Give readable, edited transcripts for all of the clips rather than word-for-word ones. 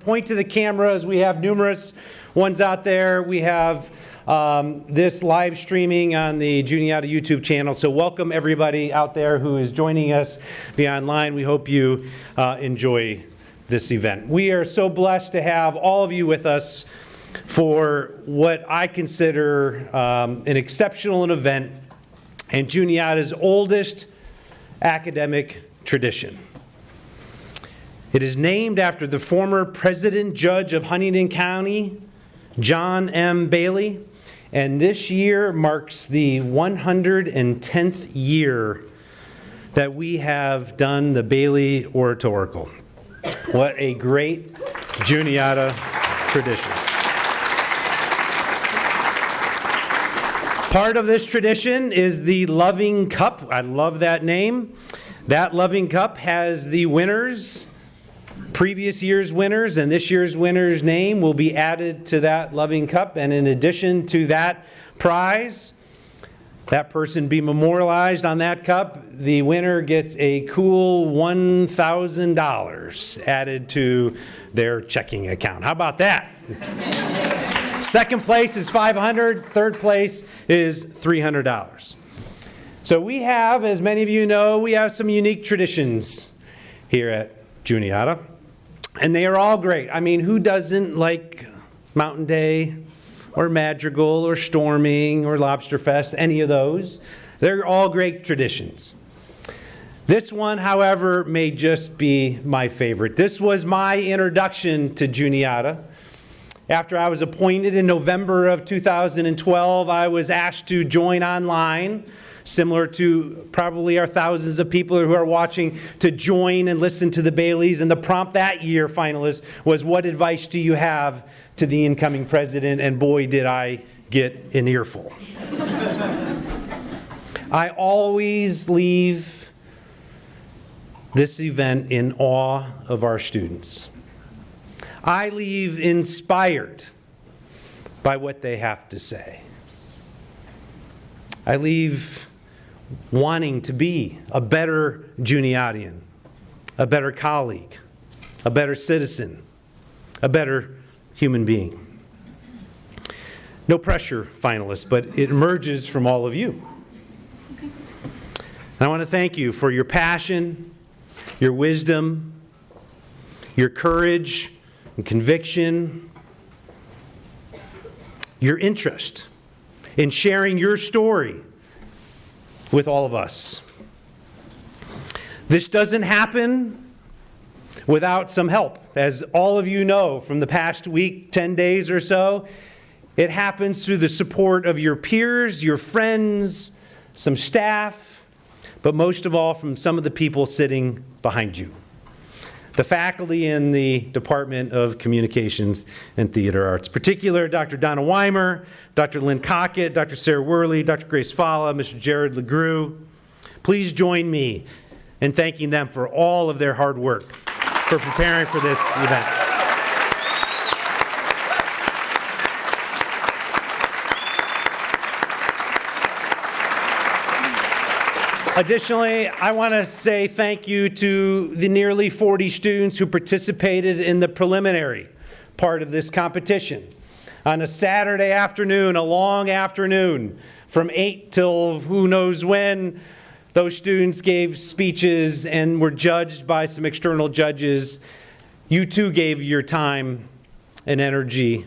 Point to the cameras. We have numerous ones out there. We have this live streaming on the Juniata YouTube channel. So welcome everybody out there who is joining us via online. We hope you enjoy this event. We are so blessed to have all of you with us for what I consider an exceptional event and Juniata's oldest academic tradition. It is named after the former president judge of Huntingdon County, John M. Bailey, and this year marks the 110th year that we have done the Bailey Oratorical. What a great Juniata tradition. Part of this tradition is the Loving Cup. I love that name. That Loving Cup has the winners, previous year's winners, and this year's winner's name will be added to that Loving Cup. And in addition to that prize, that person be memorialized on that cup, the winner gets a cool $1,000 added to their checking account. How about that? Second place is $500, third place is $300. So we have, as many of you know, we have some unique traditions here at Juniata. And they are all great. I mean, who doesn't like Mountain Day or Madrigal or Storming or Lobster Fest, any of those? They're all great traditions. This one, however, may just be my favorite. This was my introduction to Juniata. After I was appointed in November of 2012, I was asked to join online, similar to probably our thousands of people who are watching, to join and listen to the Baileys. And the prompt that year, finalists, was, what advice do you have to the incoming president? And boy, did I get an earful. I always leave this event in awe of our students. I leave inspired by what they have to say. I leave wanting to be a better Juniatian, a better colleague, a better citizen, a better human being. No pressure, finalists, but it emerges from all of you. And I want to thank you for your passion, your wisdom, your courage and conviction, your interest in sharing your story with all of us. This doesn't happen without some help. As all of you know from the past week, 10 days or so, it happens through the support of your peers, your friends, some staff, but most of all from some of the people sitting behind you. The faculty in the Department of Communications and Theater Arts. Particular, Dr. Donna Weimer, Dr. Lynn Cockett, Dr. Sarah Worley, Dr. Grace Falla, Mr. Jared LeGroux. Please join me in thanking them for all of their hard work for preparing for this event. Additionally, I want to say thank you to the nearly 40 students who participated in the preliminary part of this competition. On a Saturday afternoon, a long afternoon, from 8 till who knows when, those students gave speeches and were judged by some external judges. You too gave your time and energy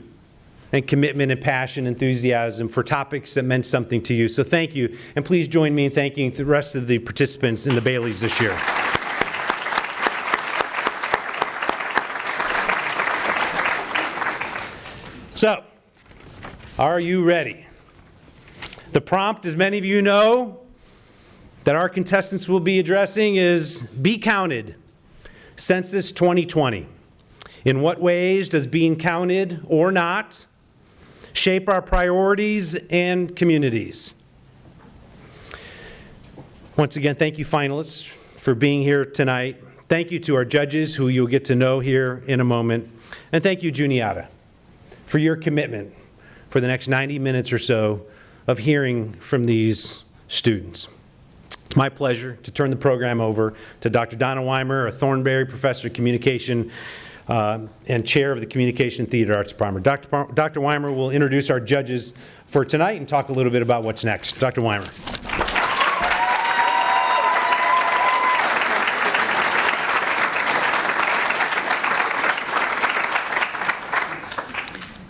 and commitment and passion, enthusiasm for topics that meant something to you. So thank you, and please join me in thanking the rest of the participants in the Baileys this year. So, are you ready? The prompt, as many of you know, that our contestants will be addressing is Be Counted, Census 2020. In what ways does being counted or not shape our priorities and communities? Once again, thank you, finalists, for being here tonight. Thank you to our judges, who you'll get to know here in a moment. And thank you, Juniata, for your commitment for the next 90 minutes or so of hearing from these students. It's my pleasure to turn the program over to Dr. Donna Weimer, a Thornberry Professor of Communication and chair of the Communication Theater Arts Department. Dr. Weimer will introduce our judges for tonight and talk a little bit about what's next. Dr. Weimer.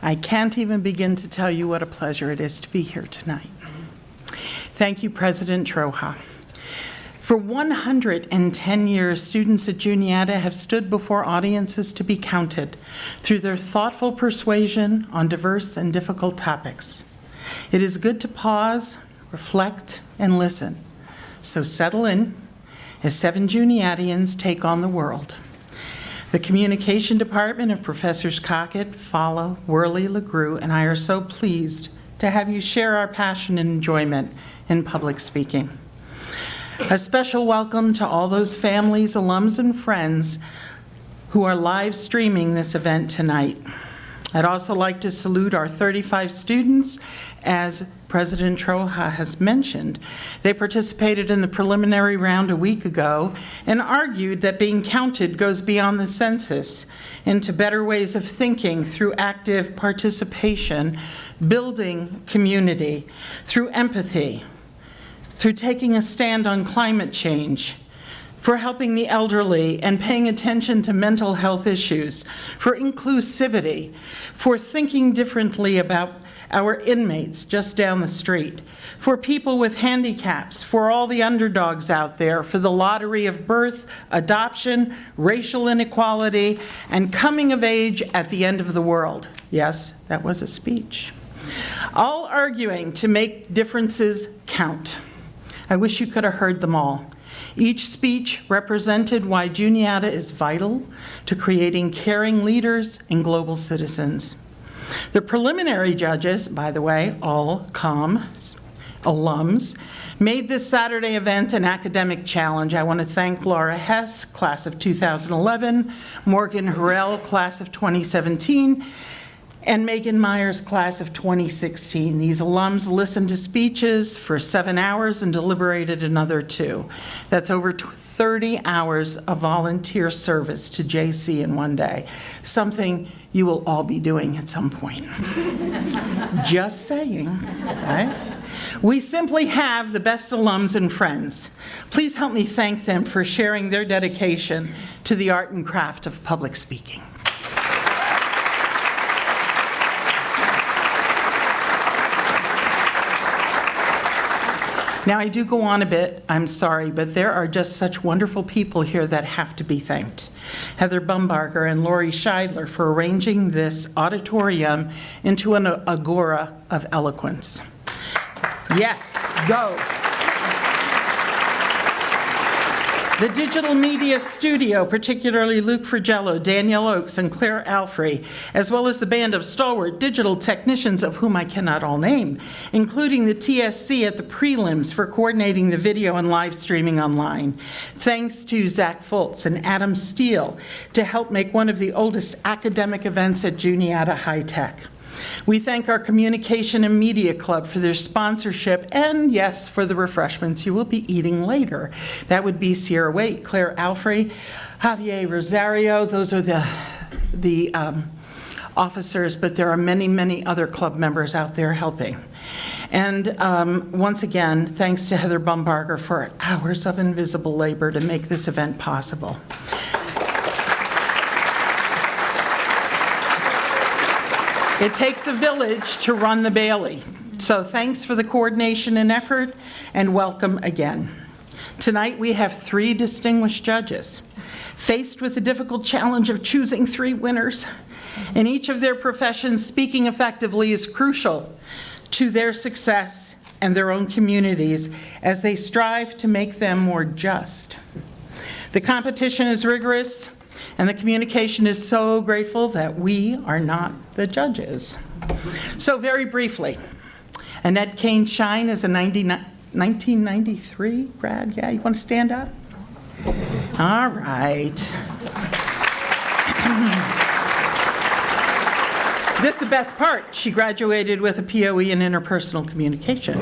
I can't even begin to tell you what a pleasure it is to be here tonight. Thank you, President Troha. For 110 years, students at Juniata have stood before audiences to be counted through their thoughtful persuasion on diverse and difficult topics. It is good to pause, reflect, and listen. So settle in as 7 Juniatians take on the world. The Communication Department of Professors Cockett, Falla, Worley, LeGrew, and I are so pleased to have you share our passion and enjoyment in public speaking. A special welcome to all those families, alums, and friends who are live streaming this event tonight. I'd also like to salute our 35 students. As President Troha has mentioned, they participated in the preliminary round a week ago and argued that being counted goes beyond the census into better ways of thinking through active participation, building community, through empathy, through taking a stand on climate change, for helping the elderly and paying attention to mental health issues, for inclusivity, for thinking differently about our inmates just down the street, for people with handicaps, for all the underdogs out there, for the lottery of birth, adoption, racial inequality, and coming of age at the end of the world. Yes, that was a speech. All arguing to make differences count. I wish you could have heard them all. Each speech represented why Juniata is vital to creating caring leaders and global citizens. The preliminary judges, by the way, all alums, made this Saturday event an academic challenge. I want to thank Lara Hess, class of 2011, Morgan Harrell, class of 2017, and Megan Myers, class of 2016. These alums listened to speeches for 7 hours and deliberated another 2. That's over 30 hours of volunteer service to JC in one day, something you will all be doing at some point. Just saying, right? We simply have the best alums and friends. Please help me thank them for sharing their dedication to the art and craft of public speaking. Now, I do go on a bit, I'm sorry, but there are just such wonderful people here that have to be thanked. Heather Bumbarger and Lori Scheidler for arranging this auditorium into an agora of eloquence. Yes, go. The digital media studio, particularly Luke Frigello, Danielle Oakes, and Claire Alfrey, as well as the band of stalwart digital technicians, of whom I cannot all name, including the TSC at the prelims for coordinating the video and live streaming online. Thanks to Zach Fultz and Adam Steele to help make one of the oldest academic events at Juniata High Tech. We thank our Communication and Media Club for their sponsorship and, yes, for the refreshments you will be eating later. That would be Sierra Waite, Claire Alfrey, Javier Rosario. Those are the officers, but there are many, many other club members out there helping. And once again, thanks to Heather Bumbarger for hours of invisible labor to make this event possible. It takes a village to run the Bailey. So thanks for the coordination and effort, and welcome again. Tonight we have 3 distinguished judges, faced with the difficult challenge of choosing 3 winners. In each of their professions, speaking effectively is crucial to their success and their own communities as they strive to make them more just. The competition is rigorous, and the communication is so grateful that we are not the judges. So very briefly, Annette Kane Shine is a 1993 grad. Yeah, you want to stand up? All right. This is the best part. She graduated with a POE in interpersonal communication.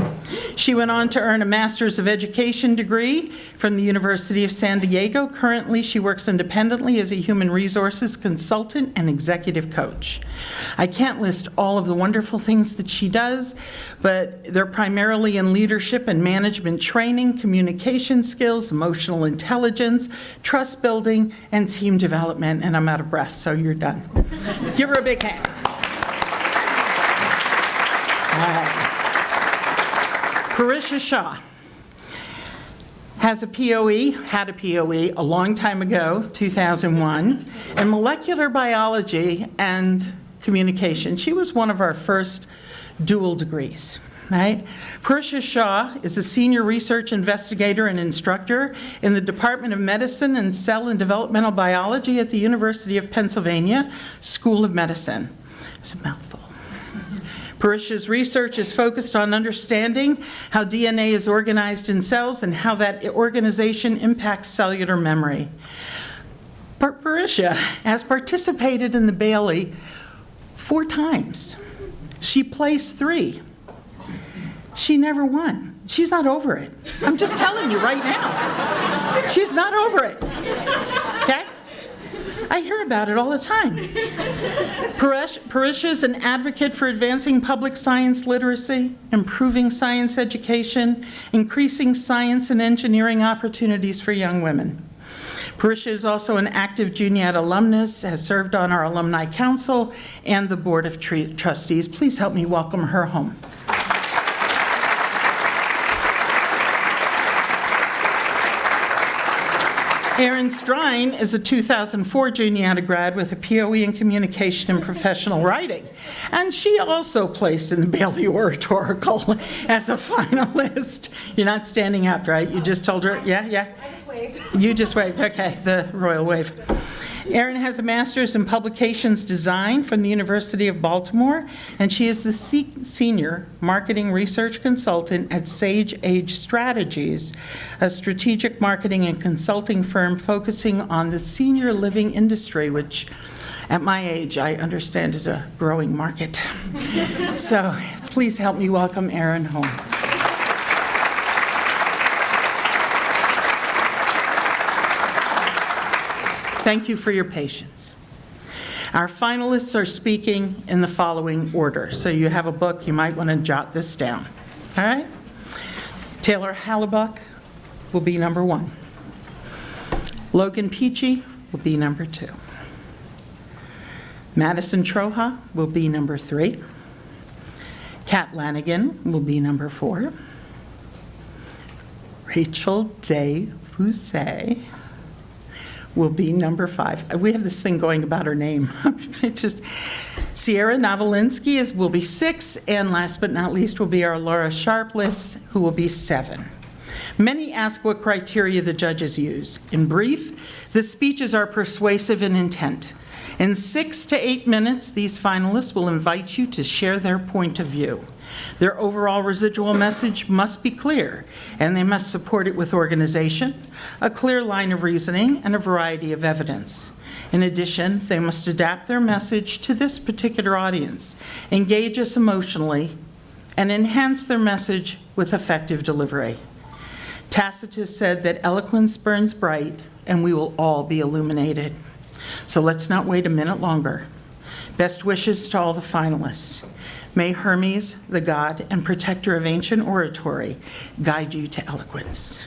She went on to earn a Master's of Education degree from the University of San Diego. Currently, she works independently as a human resources consultant and executive coach. I can't list all of the wonderful things that she does, but they're primarily in leadership and management training, communication skills, emotional intelligence, trust building, and team development. And I'm out of breath, so you're done. Give her a big hand. All right. Parisha Shah has a POE, had a POE a long time ago, 2001, in molecular biology and communication. She was one of our first dual degrees, right? Parisha Shah is a senior research investigator and instructor in the Department of Medicine and Cell and Developmental Biology at the University of Pennsylvania School of Medicine. It's a mouthful. Parisha's research is focused on understanding how DNA is organized in cells and how that organization impacts cellular memory. Parisha has participated in the Bailey 4 times. She placed 3. She never won. She's not over it. I'm just telling you right now. She's not over it. Okay? I hear about it all the time. Parisha is an advocate for advancing public science literacy, improving science education, increasing science and engineering opportunities for young women. Parisha is also an active Juniata alumnus, has served on our Alumni Council and the Board of Trustees. Please help me welcome her home. Erin Strine is a 2004 Juniata grad with a POE in Communication and Professional Writing. And she also placed in the Bailey Oratorical as a finalist. You're not standing up, right? You just told her, yeah? I just waved. You just waved, okay, the royal wave. Erin has a master's in publications design from the University of Baltimore, and she is the senior marketing research consultant at Sage Age Strategies, a strategic marketing and consulting firm focusing on the senior living industry, which at my age I understand is a growing market. So please help me welcome Erin home. Thank you for your patience. Our finalists are speaking in the following order. So you have a book, you might want to jot this down. All right? Taylor Hallabuk will be number 1. Logan Peachey will be number 2. Madison Troha will be number 3. Kat Lanigan will be number 4. Rachel DesFosses will be number 5. We have this thing going about her name. It's just Sierra Nawalinski will be 6, and last but not least will be our Lara Sharpless, who will be 7. Many ask what criteria the judges use. In brief, the speeches are persuasive in intent. In 6 to 8 minutes, these finalists will invite you to share their point of view. Their overall residual message must be clear, and they must support it with organization, a clear line of reasoning, and a variety of evidence. In addition, they must adapt their message to this particular audience, engage us emotionally, and enhance their message with effective delivery. Tacitus said that eloquence burns bright, and we will all be illuminated. So let's not wait a minute longer. Best wishes to all the finalists. May Hermes, the god and protector of ancient oratory, guide you to eloquence.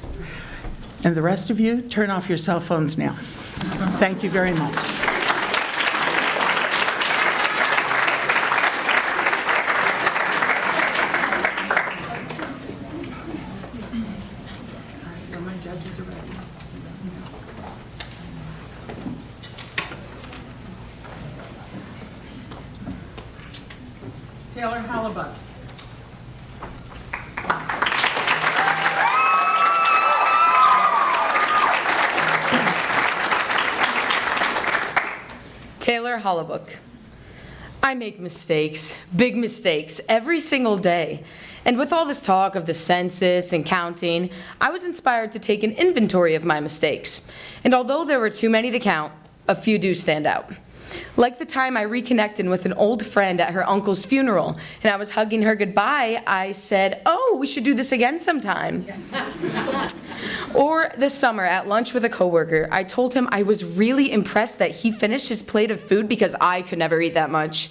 And the rest of you, turn off your cell phones now. Thank you very much. Taylor Hallabuk. Taylor Hallabuk. I make mistakes, big mistakes, every single day. And with all this talk of the census and counting, I was inspired to take an inventory of my mistakes. And although there were too many to count, a few do stand out. Like the time I reconnected with an old friend at her uncle's funeral, and I was hugging her goodbye, I said, "Oh, we should do this again sometime." Or this summer at lunch with a coworker, I told him I was really impressed that he finished his plate of food because I could never eat that much.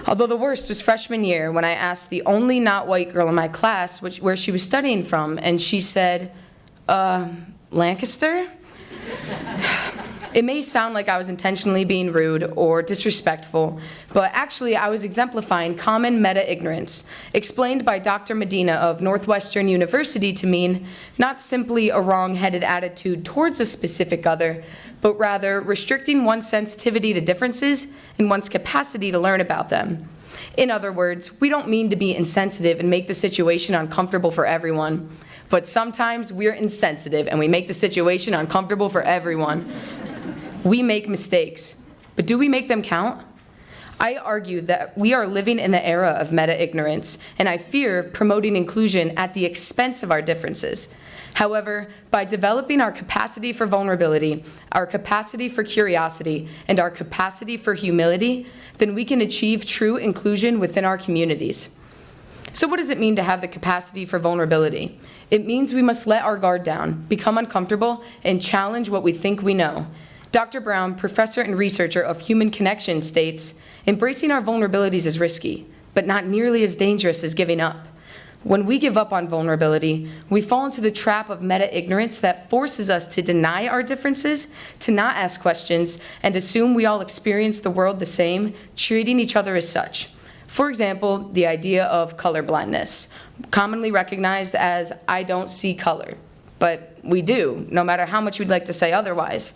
Although the worst was freshman year when I asked the only not white girl in my class where she was studying from, and she said, Lancaster? It may sound like I was intentionally being rude or disrespectful, but actually I was exemplifying common meta-ignorance, explained by Dr. Medina of Northwestern University to mean not simply a wrong-headed attitude towards a specific other, but rather restricting one's sensitivity to differences and one's capacity to learn about them. In other words, we don't mean to be insensitive and make the situation uncomfortable for everyone, but sometimes we're insensitive and we make the situation uncomfortable for everyone. We make mistakes, but do we make them count? I argue that we are living in the era of meta-ignorance, and I fear promoting inclusion at the expense of our differences. However, by developing our capacity for vulnerability, our capacity for curiosity, and our capacity for humility, then we can achieve true inclusion within our communities. So what does it mean to have the capacity for vulnerability? It means we must let our guard down, become uncomfortable, and challenge what we think we know. Dr. Brown, professor and researcher of human connection, states, "Embracing our vulnerabilities is risky, but not nearly as dangerous as giving up. When we give up on vulnerability, we fall into the trap of meta-ignorance that forces us to deny our differences, to not ask questions, and assume we all experience the world the same, treating each other as such." For example, the idea of colorblindness, commonly recognized as "I don't see color," but we do, no matter how much we'd like to say otherwise.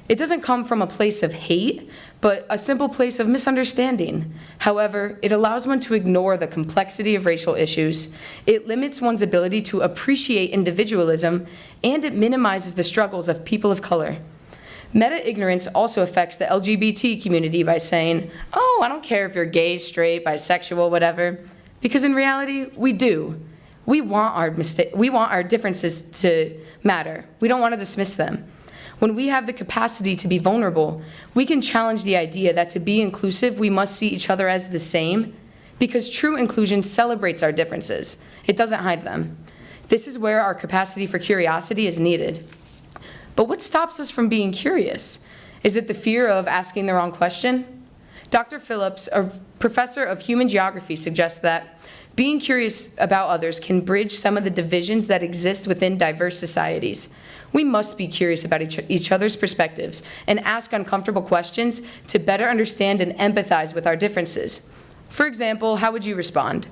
It doesn't come from a place of hate, but a simple place of misunderstanding. However, it allows one to ignore the complexity of racial issues, it limits one's ability to appreciate individualism, and it minimizes the struggles of people of color. Meta-ignorance also affects the LGBT community by saying, "Oh, I don't care if you're gay, straight, bisexual, whatever," because in reality, we do. We want our differences to matter. We don't want to dismiss them. When we have the capacity to be vulnerable, we can challenge the idea that to be inclusive, we must see each other as the same, because true inclusion celebrates our differences. It doesn't hide them. This is where our capacity for curiosity is needed. But what stops us from being curious? Is it the fear of asking the wrong question? Dr. Phillips, a professor of human geography, suggests that being curious about others can bridge some of the divisions that exist within diverse societies. We must be curious about each other's perspectives and ask uncomfortable questions to better understand and empathize with our differences. For example, how would you respond?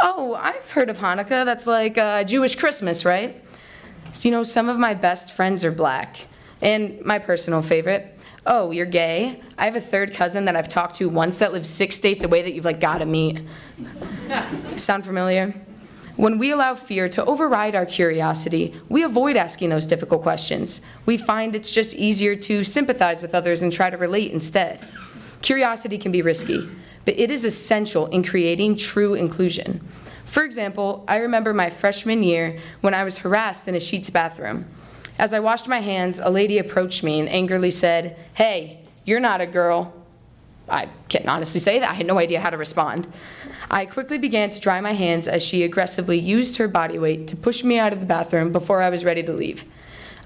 "Oh, I've heard of Hanukkah. That's like Jewish Christmas, right?" So, some of my best friends are black. And my personal favorite, "Oh, you're gay? I have a third cousin that I've talked to once that lives 6 states away that you've got to meet." Sound familiar? When we allow fear to override our curiosity, we avoid asking those difficult questions. We find it's just easier to sympathize with others and try to relate instead. Curiosity can be risky, but it is essential in creating true inclusion. For example, I remember my freshman year when I was harassed in a Sheetz bathroom. As I washed my hands, a lady approached me and angrily said, "Hey, you're not a girl." I can't honestly say that. I had no idea how to respond. I quickly began to dry my hands as she aggressively used her body weight to push me out of the bathroom before I was ready to leave.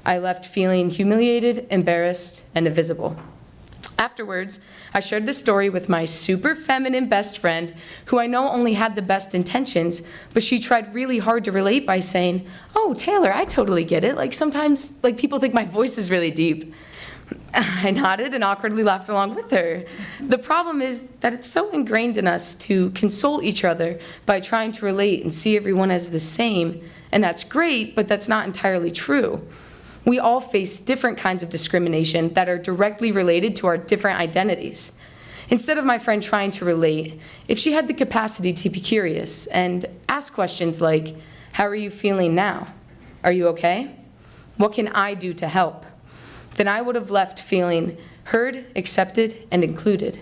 I left feeling humiliated, embarrassed, and invisible. Afterwards, I shared this story with my super feminine best friend, who I know only had the best intentions, but she tried really hard to relate by saying, "Oh, Taylor, I totally get it. Sometimes people think my voice is really deep." I nodded and awkwardly laughed along with her. The problem is that it's so ingrained in us to console each other by trying to relate and see everyone as the same, and that's great, but that's not entirely true. We all face different kinds of discrimination that are directly related to our different identities. Instead of my friend trying to relate, if she had the capacity to be curious and ask questions like, "How are you feeling now? Are you okay? What can I do to help?" then I would have left feeling heard, accepted, and included.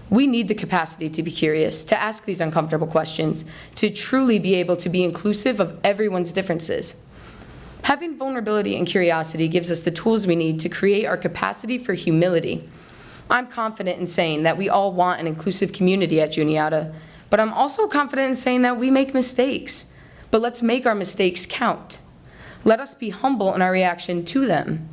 We need the capacity to be curious, to ask these uncomfortable questions, to truly be able to be inclusive of everyone's differences. Having vulnerability and curiosity gives us the tools we need to create our capacity for humility. I'm confident in saying that we all want an inclusive community at Juniata, but I'm also confident in saying that we make mistakes. But let's make our mistakes count. Let us be humble in our reaction to them.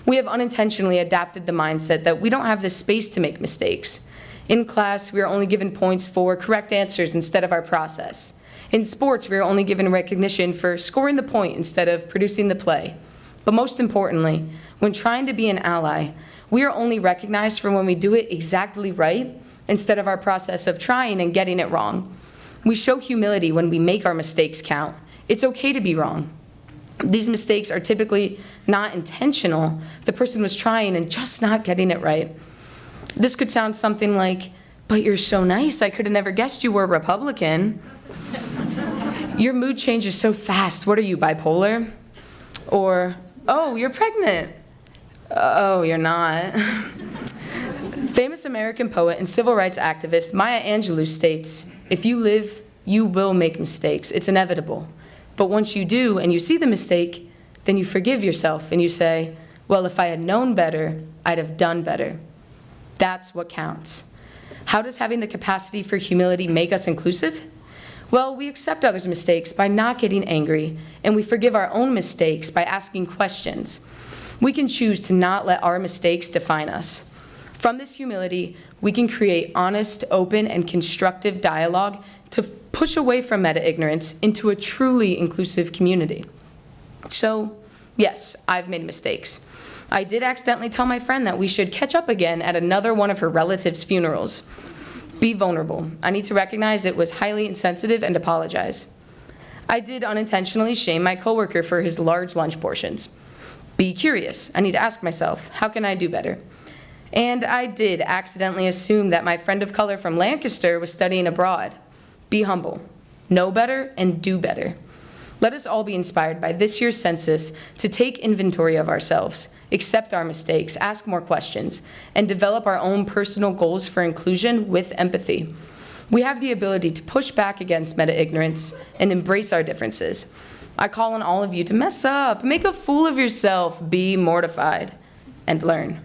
We have unintentionally adapted the mindset that we don't have the space to make mistakes. In class, we are only given points for correct answers instead of our process. In sports, we are only given recognition for scoring the point instead of producing the play. But most importantly, when trying to be an ally, we are only recognized for when we do it exactly right instead of our process of trying and getting it wrong. We show humility when we make our mistakes count. It's okay to be wrong. These mistakes are typically not intentional. The person was trying and just not getting it right. This could sound something like, "But you're so nice, I could have never guessed you were a Republican." "Your mood changes so fast, what are you, bipolar?" Or, "Oh, you're pregnant." "Oh, you're not." Famous American poet and civil rights activist Maya Angelou states, "If you live, you will make mistakes. It's inevitable. But once you do and you see the mistake, then you forgive yourself and you say, well, if I had known better, I'd have done better." That's what counts. How does having the capacity for humility make us inclusive? Well, we accept others' mistakes by not getting angry, and we forgive our own mistakes by asking questions. We can choose to not let our mistakes define us. From this humility, we can create honest, open, and constructive dialogue to push away from meta-ignorance into a truly inclusive community. So, yes, I've made mistakes. I did accidentally tell my friend that we should catch up again at another one of her relatives' funerals. Be vulnerable. I need to recognize it was highly insensitive and apologize. I did unintentionally shame my coworker for his large lunch portions. Be curious. I need to ask myself, how can I do better? And I did accidentally assume that my friend of color from Lancaster was studying abroad. Be humble. Know better and do better. Let us all be inspired by this year's census to take inventory of ourselves, accept our mistakes, ask more questions, and develop our own personal goals for inclusion with empathy. We have the ability to push back against meta-ignorance and embrace our differences. I call on all of you to mess up, make a fool of yourself, be mortified, and learn.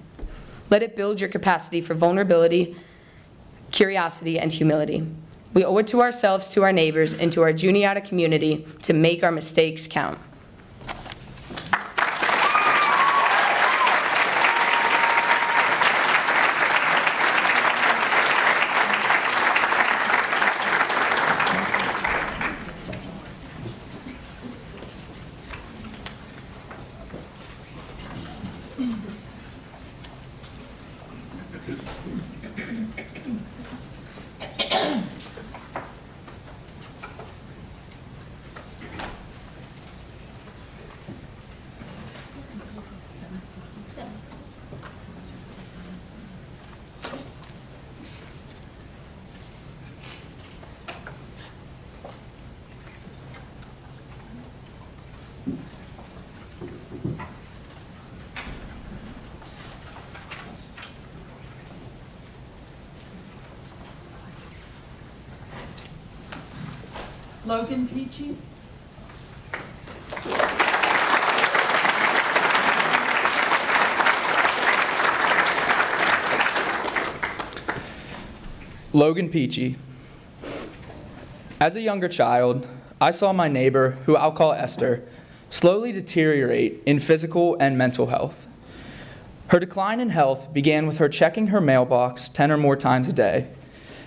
Let it build your capacity for vulnerability, curiosity, and humility. We owe it to ourselves, to our neighbors, and to our Juniata community to make our mistakes count. Logan Peachey. Logan Peachey. As a younger child, I saw my neighbor, who I'll call Esther, slowly deteriorate in physical and mental health. Her decline in health began with her checking her mailbox 10 or more times a day,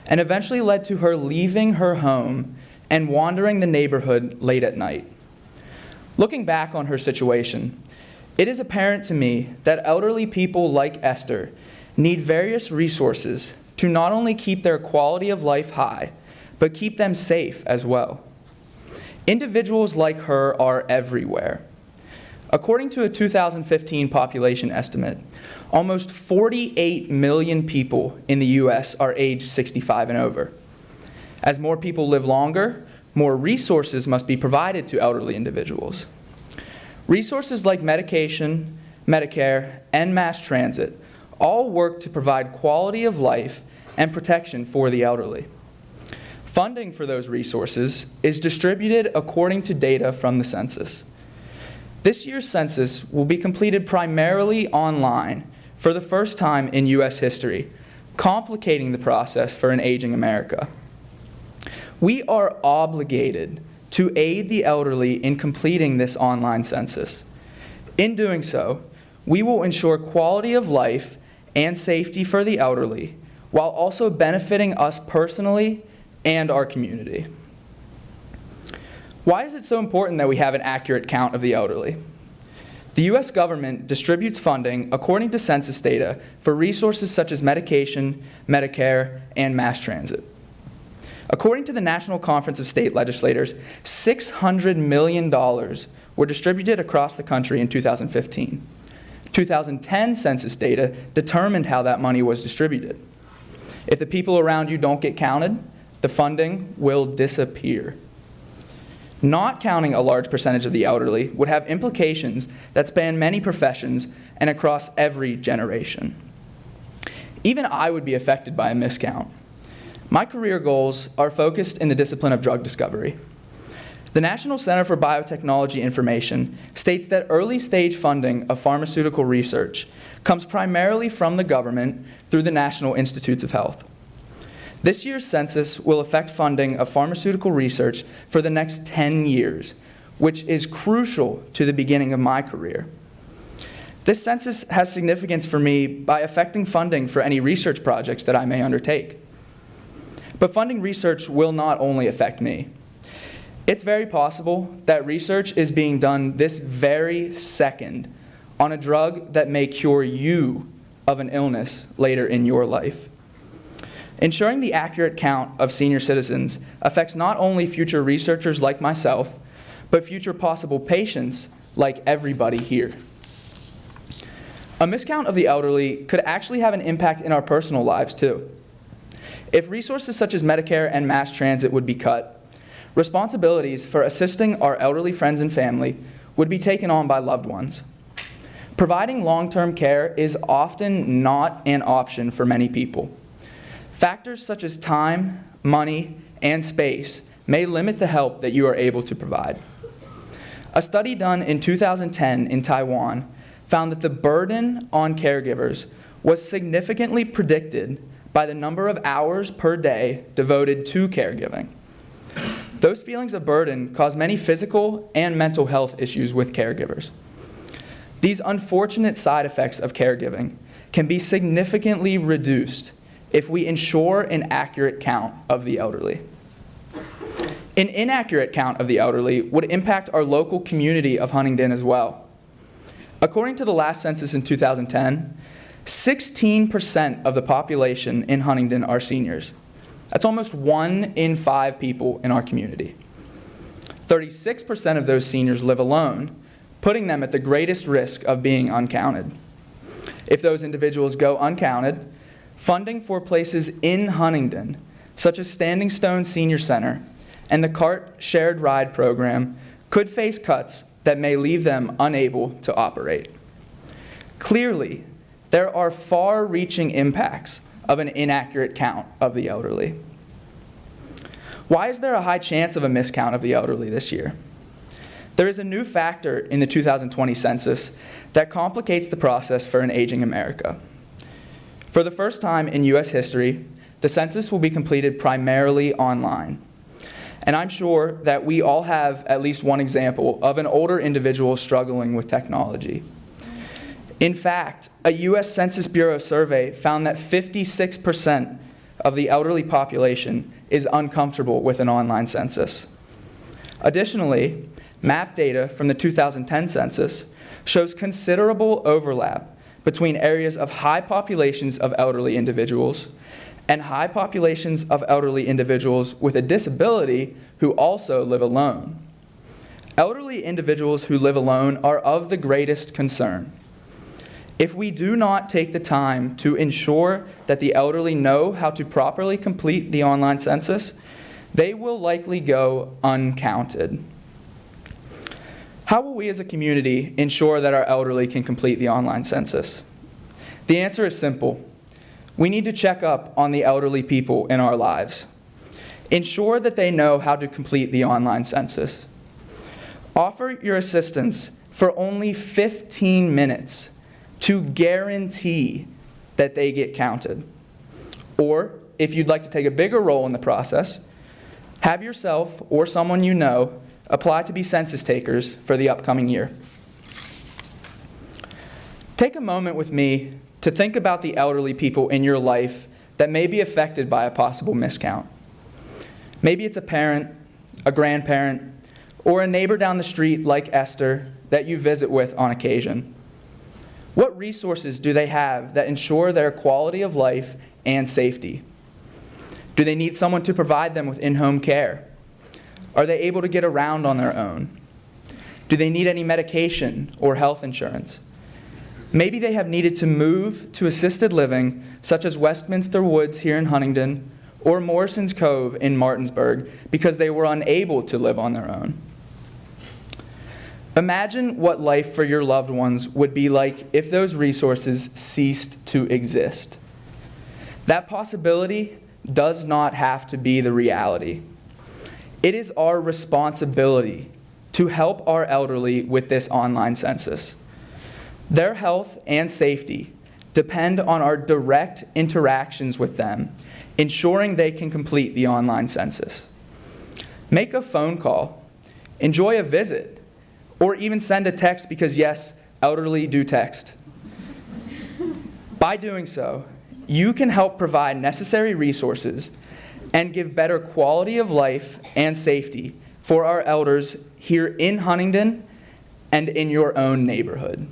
and eventually led to her leaving her home and wandering the neighborhood late at night. Looking back on her situation, it is apparent to me that elderly people like Esther need various resources to not only keep their quality of life high, but keep them safe as well. Individuals like her are everywhere. According to a 2015 population estimate, almost 48 million people in the U.S. are aged 65 and over. As more people live longer, more resources must be provided to elderly individuals. Resources like medication, Medicare, and mass transit all work to provide quality of life and protection for the elderly. Funding for those resources is distributed according to data from the census. This year's census will be completed primarily online for the first time in U.S. history, complicating the process for an aging America. We are obligated to aid the elderly in completing this online census. In doing so, we will ensure quality of life and safety for the elderly, while also benefiting us personally and our community. Why is it so important that we have an accurate count of the elderly? The U.S. government distributes funding according to census data for resources such as medication, Medicare, and mass transit. According to the National Conference of State Legislators, $600 million were distributed across the country in 2015. 2010 census data determined how that money was distributed. If the people around you don't get counted, the funding will disappear. Not counting a large percentage of the elderly would have implications that span many professions and across every generation. Even I would be affected by a miscount. My career goals are focused in the discipline of drug discovery. The National Center for Biotechnology Information states that early-stage funding of pharmaceutical research comes primarily from the government through the National Institutes of Health. This year's census will affect funding of pharmaceutical research for the next 10 years, which is crucial to the beginning of my career. This census has significance for me by affecting funding for any research projects that I may undertake. But funding research will not only affect me. It's very possible that research is being done this very second on a drug that may cure you of an illness later in your life. Ensuring the accurate count of senior citizens affects not only future researchers like myself, but future possible patients like everybody here. A miscount of the elderly could actually have an impact in our personal lives too. If resources such as Medicare and mass transit would be cut, responsibilities for assisting our elderly friends and family would be taken on by loved ones. Providing long-term care is often not an option for many people. Factors such as time, money, and space may limit the help that you are able to provide. A study done in 2010 in Taiwan found that the burden on caregivers was significantly predicted by the number of hours per day devoted to caregiving. Those feelings of burden cause many physical and mental health issues with caregivers. These unfortunate side effects of caregiving can be significantly reduced if we ensure an accurate count of the elderly. An inaccurate count of the elderly would impact our local community of Huntingdon as well. According to the last census in 2010, 16% of the population in Huntingdon are seniors. That's almost 1 in 5 people in our community. 36% of those seniors live alone, putting them at the greatest risk of being uncounted. If those individuals go uncounted, funding for places in Huntingdon, such as Standing Stone Senior Center and the CART Shared Ride program, could face cuts that may leave them unable to operate. Clearly, there are far-reaching impacts of an inaccurate count of the elderly. Why is there a high chance of a miscount of the elderly this year? There is a new factor in the 2020 census that complicates the process for an aging America. For the first time in U.S. history, the census will be completed primarily online. And I'm sure that we all have at least one example of an older individual struggling with technology. In fact, a U.S. Census Bureau survey found that 56% of the elderly population is uncomfortable with an online census. Additionally, map data from the 2010 census shows considerable overlap between areas of high populations of elderly individuals and high populations of elderly individuals with a disability who also live alone. Elderly individuals who live alone are of the greatest concern. If we do not take the time to ensure that the elderly know how to properly complete the online census, they will likely go uncounted. How will we as a community ensure that our elderly can complete the online census? The answer is simple. We need to check up on the elderly people in our lives. Ensure that they know how to complete the online census. Offer your assistance for only 15 minutes to guarantee that they get counted. Or, if you'd like to take a bigger role in the process, have yourself or someone you know apply to be census takers for the upcoming year. Take a moment with me to think about the elderly people in your life that may be affected by a possible miscount. Maybe it's a parent, a grandparent, or a neighbor down the street like Esther that you visit with on occasion. What resources do they have that ensure their quality of life and safety? Do they need someone to provide them with in-home care? Are they able to get around on their own? Do they need any medication or health insurance? Maybe they have needed to move to assisted living, such as Westminster Woods here in Huntingdon, or Morrison's Cove in Martinsburg, because they were unable to live on their own. Imagine what life for your loved ones would be like if those resources ceased to exist. That possibility does not have to be the reality. It is our responsibility to help our elderly with this online census. Their health and safety depend on our direct interactions with them, ensuring they can complete the online census. Make a phone call, enjoy a visit, or even send a text because, yes, elderly do text. By doing so, you can help provide necessary resources and give better quality of life and safety for our elders here in Huntingdon and in your own neighborhood.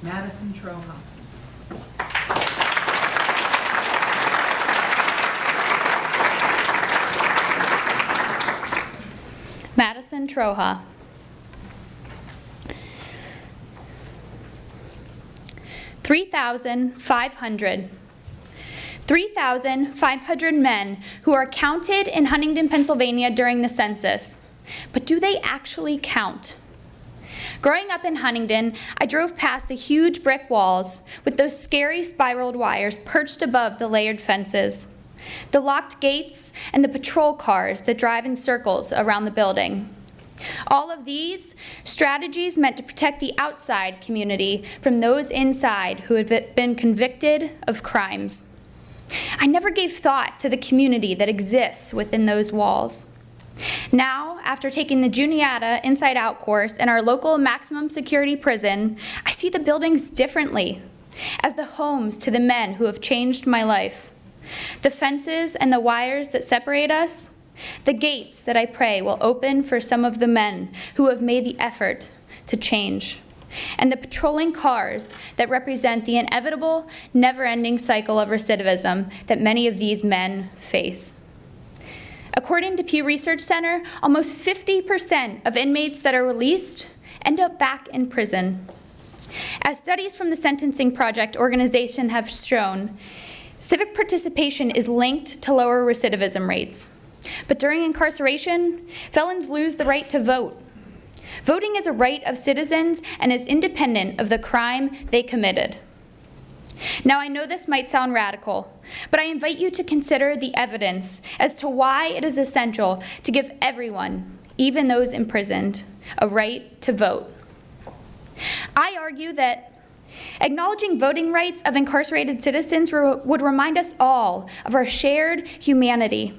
Madison Troha. Madison Troha. $3,500 men who are counted in Huntingdon, Pennsylvania during the census. But do they actually count? Growing up in Huntingdon, I drove past the huge brick walls with those scary spiraled wires perched above the layered fences, the locked gates, and the patrol cars that drive in circles around the building. All of these strategies meant to protect the outside community from those inside who had been convicted of crimes. I never gave thought to the community that exists within those walls. Now, after taking the Juniata Inside Out course in our local maximum security prison, I see the buildings differently, as the homes to the men who have changed my life. The fences and the wires that separate us, the gates that I pray will open for some of the men who have made the effort to change, and the patrolling cars that represent the inevitable, never-ending cycle of recidivism that many of these men face. According to Pew Research Center, almost 50% of inmates that are released end up back in prison. As studies from the Sentencing Project organization have shown, civic participation is linked to lower recidivism rates. But during incarceration, felons lose the right to vote. Voting is a right of citizens and is independent of the crime they committed. Now, I know this might sound radical, but I invite you to consider the evidence as to why it is essential to give everyone, even those imprisoned, a right to vote. I argue that acknowledging voting rights of incarcerated citizens would remind us all of our shared humanity,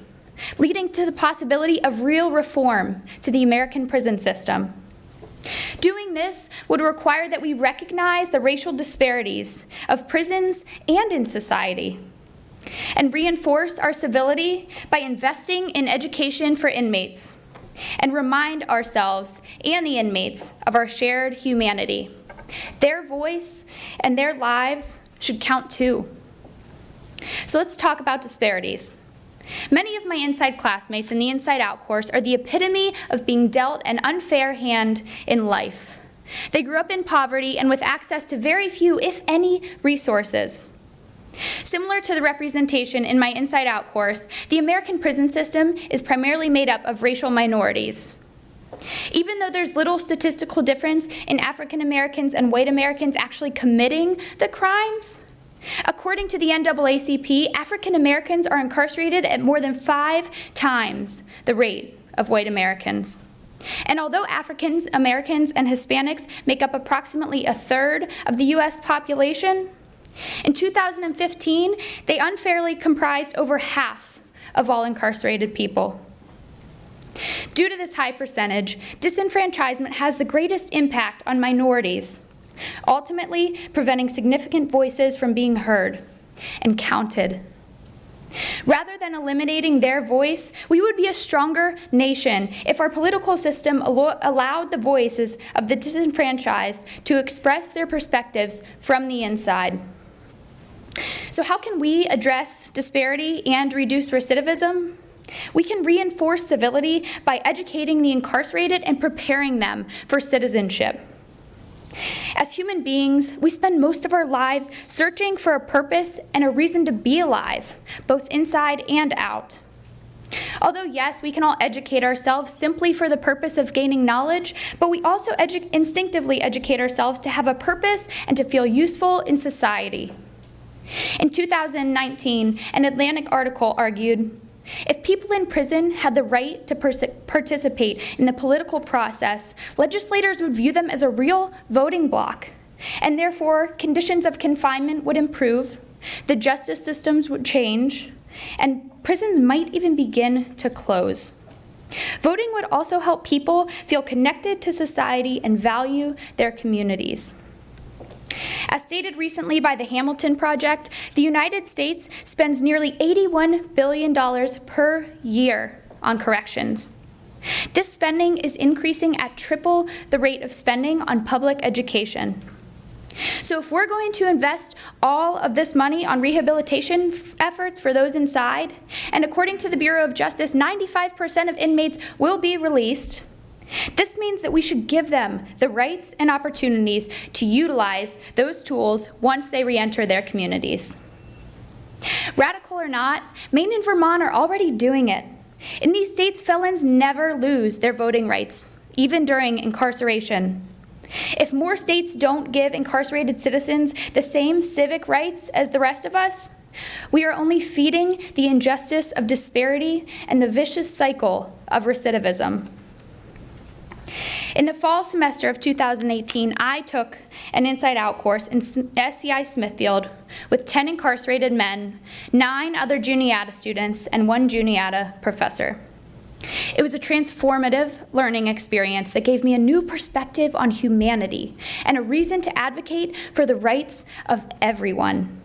leading to the possibility of real reform to the American prison system. Doing this would require that we recognize the racial disparities of prisons and in society. and reinforce our civility by investing in education for inmates, and remind ourselves and the inmates of our shared humanity. Their voice and their lives should count too. So let's talk about disparities. Many of my Inside classmates in the Inside Out course are the epitome of being dealt an unfair hand in life. They grew up in poverty and with access to very few, if any, resources. Similar to the representation in my Inside Out course, the American prison system is primarily made up of racial minorities. Even though there's little statistical difference in African Americans and white Americans actually committing the crimes, according to the NAACP, African Americans are incarcerated at more than 5 times the rate of white Americans. And although African Americans and Hispanics make up approximately 1/3 of the US population, in 2015, they unfairly comprised over half of all incarcerated people. Due to this high percentage, disenfranchisement has the greatest impact on minorities, ultimately preventing significant voices from being heard and counted. Rather than eliminating their voice, we would be a stronger nation if our political system allowed the voices of the disenfranchised to express their perspectives from the inside. So how can we address disparity and reduce recidivism? We can reinforce civility by educating the incarcerated and preparing them for citizenship. As human beings, we spend most of our lives searching for a purpose and a reason to be alive, both inside and out. Although yes, we can all educate ourselves simply for the purpose of gaining knowledge, but we also instinctively educate ourselves to have a purpose and to feel useful in society. In 2019, an Atlantic article argued, if people in prison had the right to participate in the political process, legislators would view them as a real voting bloc, and therefore conditions of confinement would improve, the justice systems would change, and prisons might even begin to close. Voting would also help people feel connected to society and value their communities. As stated recently by the Hamilton Project, the United States spends nearly $81 billion per year on corrections. This spending is increasing at triple the rate of spending on public education. So if we're going to invest all of this money on rehabilitation efforts for those inside, and according to the Bureau of Justice, 95% of inmates will be released, this means that we should give them the rights and opportunities to utilize those tools once they re-enter their communities. Radical or not, Maine and Vermont are already doing it. In these states, felons never lose their voting rights, even during incarceration. If more states don't give incarcerated citizens the same civic rights as the rest of us, we are only feeding the injustice of disparity and the vicious cycle of recidivism. In the fall semester of 2018, I took an Inside Out course in SCI Smithfield with 10 incarcerated men, 9 other Juniata students, and 1 Juniata professor. It was a transformative learning experience that gave me a new perspective on humanity and a reason to advocate for the rights of everyone,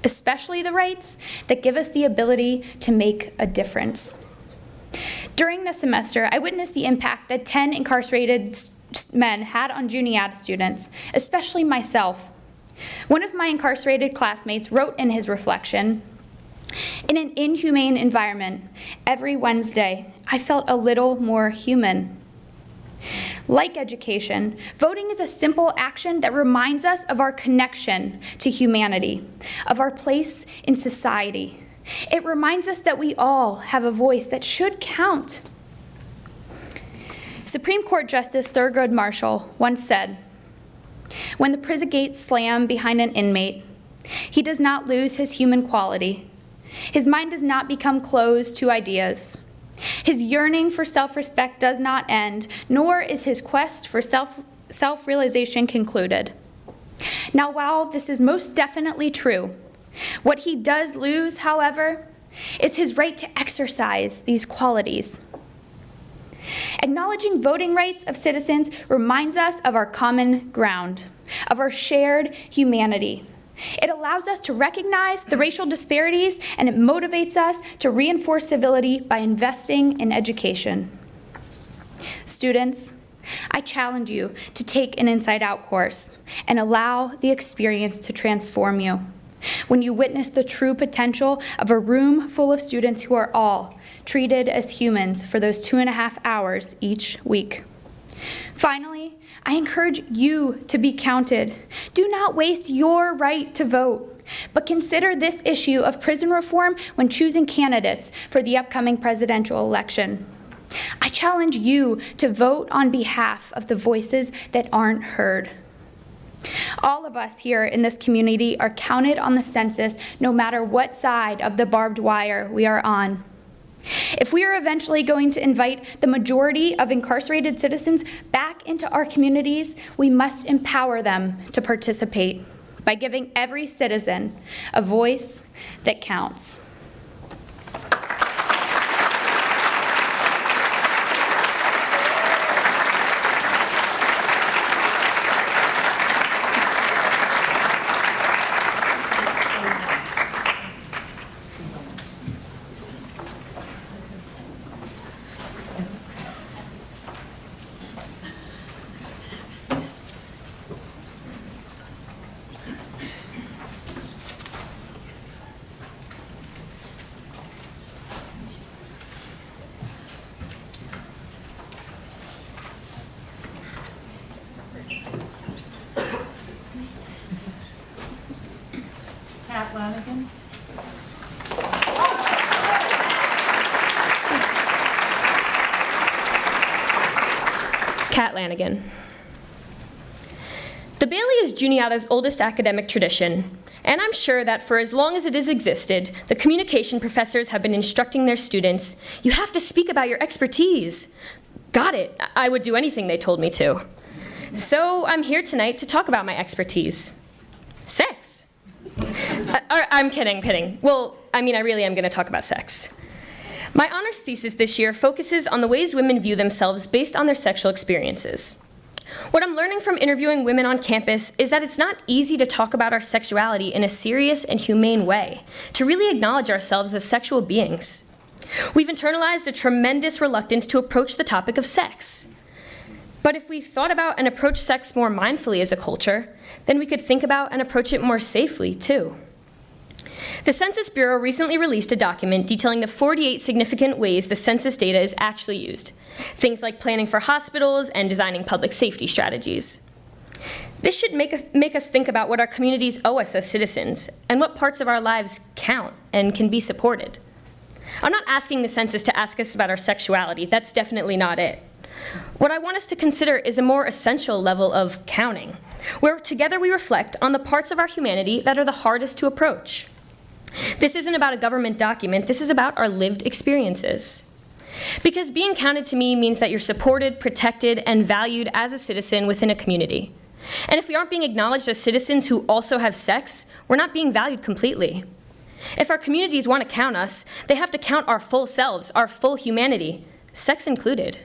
especially the rights that give us the ability to make a difference. During the semester, I witnessed the impact that 10 incarcerated men had on Juniata students, especially myself. One of my incarcerated classmates wrote in his reflection, "In an inhumane environment, every Wednesday, I felt a little more human." Like education, voting is a simple action that reminds us of our connection to humanity, of our place in society. It reminds us that we all have a voice that should count. Supreme Court Justice Thurgood Marshall once said, "When the prison gates slam behind an inmate, he does not lose his human quality. His mind does not become closed to ideas. His yearning for self-respect does not end, nor is his quest for self-realization concluded." Now, while this is most definitely true, what he does lose, however, is his right to exercise these qualities. Acknowledging voting rights of citizens reminds us of our common ground, of our shared humanity, It allows us to recognize the racial disparities, and it motivates us to reinforce civility by investing in education. Students, I challenge you to take an Inside Out course and allow the experience to transform you. When you witness the true potential of a room full of students who are all treated as humans for those 2.5 hours each week. Finally, I encourage you to be counted. Do not waste your right to vote, but consider this issue of prison reform when choosing candidates for the upcoming presidential election. I challenge you to vote on behalf of the voices that aren't heard. All of us here in this community are counted on the census, no matter what side of the barbed wire we are on. If we are eventually going to invite the majority of incarcerated citizens back into our communities, we must empower them to participate by giving every citizen a voice that counts. Lanigan. Kat Lanigan. The Bailey is Juniata's oldest academic tradition, and I'm sure that for as long as it has existed, the communication professors have been instructing their students, you have to speak about your expertise. Got it. I would do anything they told me to. So I'm here tonight to talk about my expertise. Sex. I'm kidding. Well, I really am going to talk about sex. My honors thesis this year focuses on the ways women view themselves based on their sexual experiences. What I'm learning from interviewing women on campus is that it's not easy to talk about our sexuality in a serious and humane way, to really acknowledge ourselves as sexual beings. We've internalized a tremendous reluctance to approach the topic of sex. But if we thought about and approached sex more mindfully as a culture, then we could think about and approach it more safely, too. The Census Bureau recently released a document detailing the 48 significant ways the census data is actually used, things like planning for hospitals and designing public safety strategies. This should make us think about what our communities owe us as citizens and what parts of our lives count and can be supported. I'm not asking the census to ask us about our sexuality. That's definitely not it. What I want us to consider is a more essential level of counting, where together we reflect on the parts of our humanity that are the hardest to approach. This isn't about a government document, this is about our lived experiences. Because being counted to me means that you're supported, protected, and valued as a citizen within a community. And if we aren't being acknowledged as citizens who also have sex, we're not being valued completely. If our communities want to count us, they have to count our full selves, our full humanity, sex included.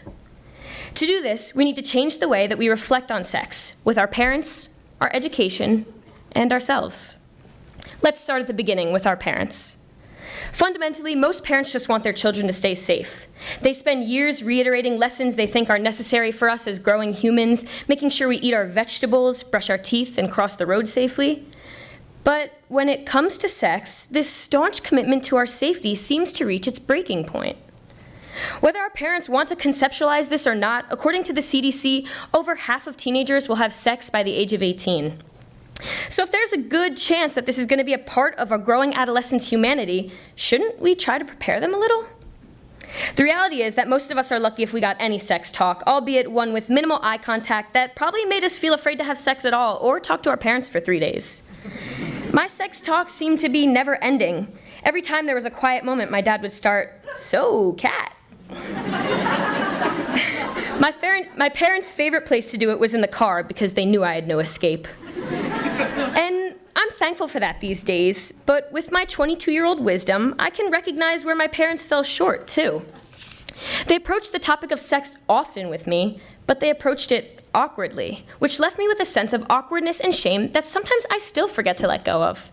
To do this, we need to change the way that we reflect on sex with our parents, our education, and ourselves. Let's start at the beginning with our parents. Fundamentally, most parents just want their children to stay safe. They spend years reiterating lessons they think are necessary for us as growing humans, making sure we eat our vegetables, brush our teeth, and cross the road safely. But when it comes to sex, this staunch commitment to our safety seems to reach its breaking point. Whether our parents want to conceptualize this or not, according to the CDC, over half of teenagers will have sex by the age of 18. So if there's a good chance that this is going to be a part of a growing adolescent's humanity, shouldn't we try to prepare them a little? The reality is that most of us are lucky if we got any sex talk, albeit one with minimal eye contact that probably made us feel afraid to have sex at all or talk to our parents for 3 days. My sex talk seemed to be never ending. Every time there was a quiet moment, my dad would start, "So, Kat." My parents' favorite place to do it was in the car because they knew I had no escape. And I'm thankful for that these days, but with my 22-year-old wisdom, I can recognize where my parents fell short, too. They approached the topic of sex often with me, but they approached it awkwardly, which left me with a sense of awkwardness and shame that sometimes I still forget to let go of.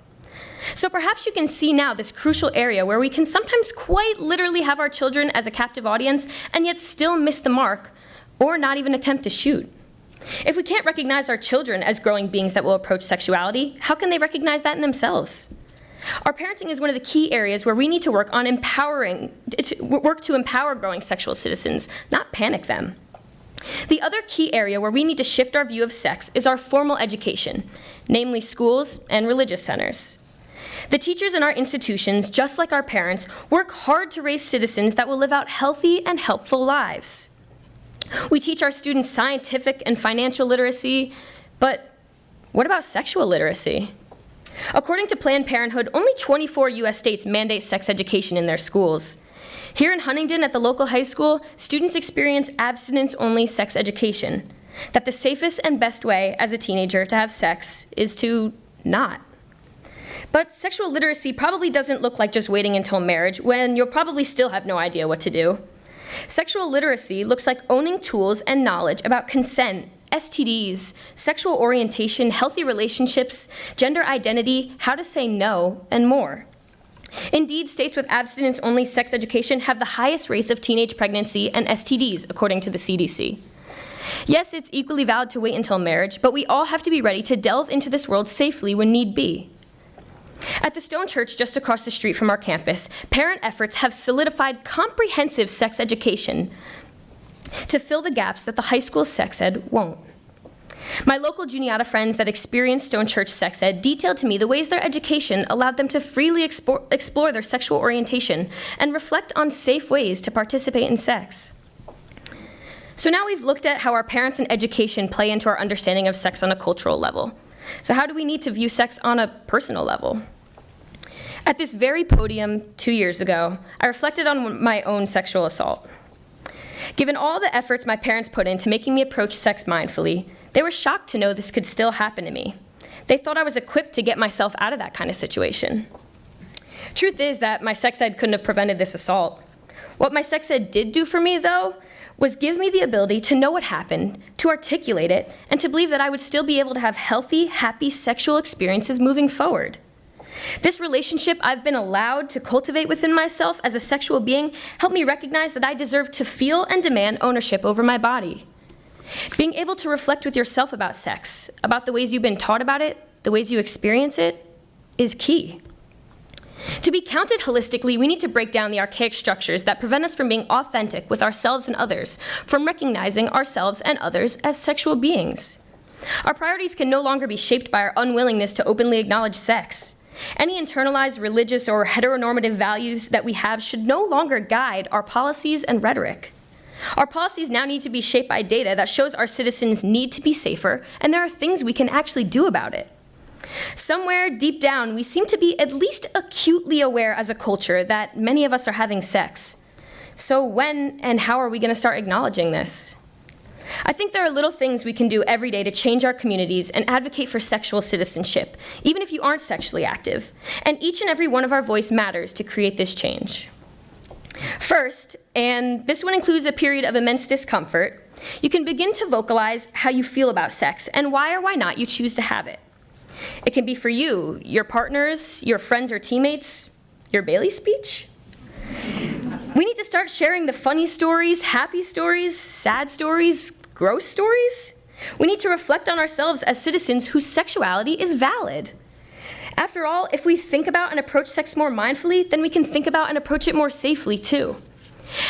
So perhaps you can see now this crucial area where we can sometimes quite literally have our children as a captive audience and yet still miss the mark or not even attempt to shoot. If we can't recognize our children as growing beings that will approach sexuality, how can they recognize that in themselves? Our parenting is one of the key areas where we need to work to empower growing sexual citizens, not panic them. The other key area where we need to shift our view of sex is our formal education, namely schools and religious centers. The teachers in our institutions, just like our parents, work hard to raise citizens that will live out healthy and helpful lives. We teach our students scientific and financial literacy, but what about sexual literacy? According to Planned Parenthood, only 24 U.S. states mandate sex education in their schools. Here in Huntingdon at the local high school, students experience abstinence-only sex education, that the safest and best way as a teenager to have sex is to not. But sexual literacy probably doesn't look like just waiting until marriage, when you'll probably still have no idea what to do. Sexual literacy looks like owning tools and knowledge about consent, STDs, sexual orientation, healthy relationships, gender identity, how to say no, and more. Indeed, states with abstinence-only sex education have the highest rates of teenage pregnancy and STDs, according to the CDC. Yes, it's equally valid to wait until marriage, but we all have to be ready to delve into this world safely when need be. At the Stone Church just across the street from our campus, parent efforts have solidified comprehensive sex education to fill the gaps that the high school sex ed won't. My local Juniata friends that experienced Stone Church sex ed detailed to me the ways their education allowed them to freely explore their sexual orientation and reflect on safe ways to participate in sex. So now we've looked at how our parents and education play into our understanding of sex on a cultural level. So how do we need to view sex on a personal level? At this very podium 2 years ago, I reflected on my own sexual assault. Given all the efforts my parents put into making me approach sex mindfully, they were shocked to know this could still happen to me. They thought I was equipped to get myself out of that kind of situation. Truth is that my sex ed couldn't have prevented this assault. What my sex ed did do for me, though, was give me the ability to know what happened, to articulate it, and to believe that I would still be able to have healthy, happy sexual experiences moving forward. This relationship I've been allowed to cultivate within myself as a sexual being helped me recognize that I deserve to feel and demand ownership over my body. Being able to reflect with yourself about sex, about the ways you've been taught about it, the ways you experience it, is key. To be counted holistically, we need to break down the archaic structures that prevent us from being authentic with ourselves and others, from recognizing ourselves and others as sexual beings. Our priorities can no longer be shaped by our unwillingness to openly acknowledge sex. Any internalized religious or heteronormative values that we have should no longer guide our policies and rhetoric. Our policies now need to be shaped by data that shows our citizens need to be safer, and there are things we can actually do about it. Somewhere deep down, we seem to be at least acutely aware as a culture that many of us are having sex. So when and how are we going to start acknowledging this? I think there are little things we can do every day to change our communities and advocate for sexual citizenship, even if you aren't sexually active. And each and every one of our voice matters to create this change. First, and this one includes a period of immense discomfort, you can begin to vocalize how you feel about sex and why or why not you choose to have it. It can be for you, your partners, your friends or teammates, your Bailey speech. We need to start sharing the funny stories, happy stories, sad stories, gross stories. We need to reflect on ourselves as citizens whose sexuality is valid. After all, if we think about and approach sex more mindfully, then we can think about and approach it more safely too.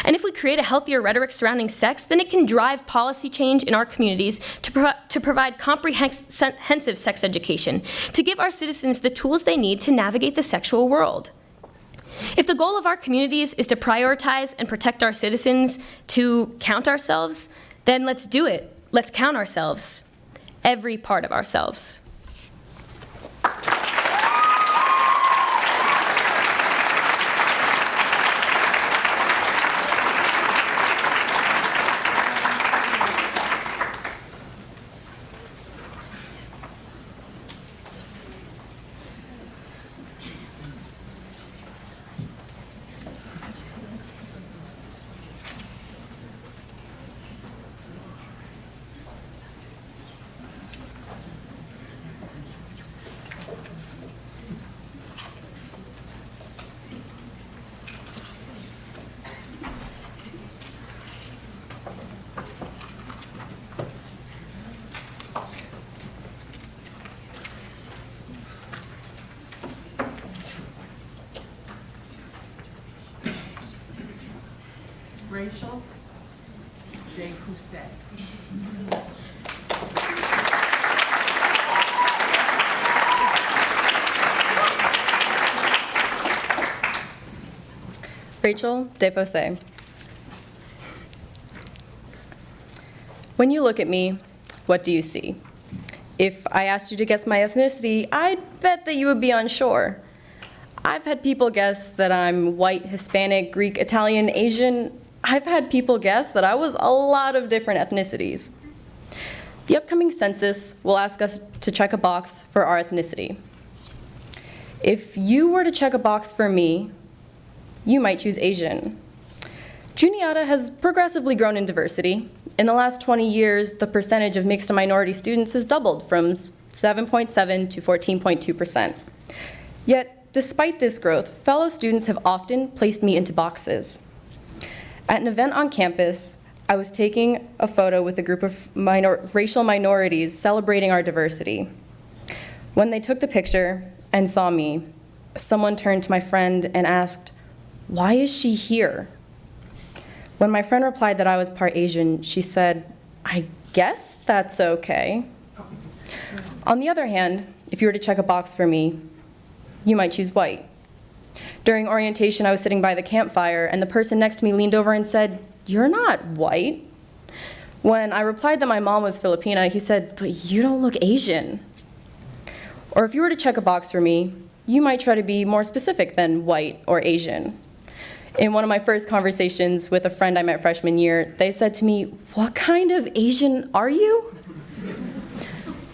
And if we create a healthier rhetoric surrounding sex, then it can drive policy change in our communities to provide comprehensive sex education, to give our citizens the tools they need to navigate the sexual world. If the goal of our communities is to prioritize and protect our citizens, to count ourselves, then let's do it. Let's count ourselves, every part of ourselves. Rachel DesFosses. Rachel DesFosses. When you look at me, what do you see? If I asked you to guess my ethnicity, I'd bet that you would be unsure. I've had people guess that I'm white, Hispanic, Greek, Italian, Asian. I've had people guess that I was a lot of different ethnicities. The upcoming census will ask us to check a box for our ethnicity. If you were to check a box for me, you might choose Asian. Juniata has progressively grown in diversity. In the last 20 years, the percentage of mixed and minority students has doubled from 7.7 to 14.2%. Yet, despite this growth, fellow students have often placed me into boxes. At an event on campus, I was taking a photo with a group of racial minorities celebrating our diversity. When they took the picture and saw me, someone turned to my friend and asked, "Why is she here?" When my friend replied that I was part Asian, she said, "I guess that's okay." On the other hand, if you were to check a box for me, you might choose white. During orientation, I was sitting by the campfire, and the person next to me leaned over and said, "You're not white." When I replied that my mom was Filipina, he said, "But you don't look Asian." Or if you were to check a box for me, you might try to be more specific than white or Asian. In one of my first conversations with a friend I met freshman year, they said to me, "What kind of Asian are you?"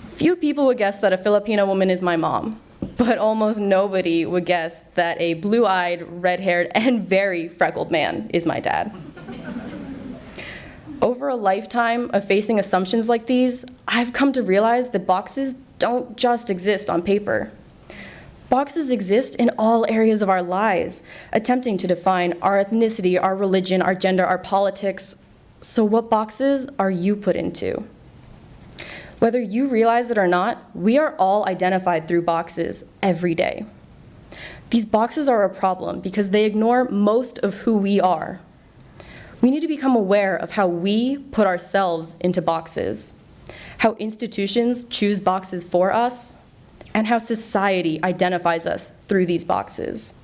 Few people would guess that a Filipina woman is my mom, but almost nobody would guess that a blue-eyed, red-haired, and very freckled man is my dad. Over a lifetime of facing assumptions like these, I've come to realize that boxes don't just exist on paper. Boxes exist in all areas of our lives, attempting to define our ethnicity, our religion, our gender, our politics. So what boxes are you put into? Whether you realize it or not, we are all identified through boxes every day. These boxes are a problem because they ignore most of who we are. We need to become aware of how we put ourselves into boxes, how institutions choose boxes for us, and how society identifies us through these boxes.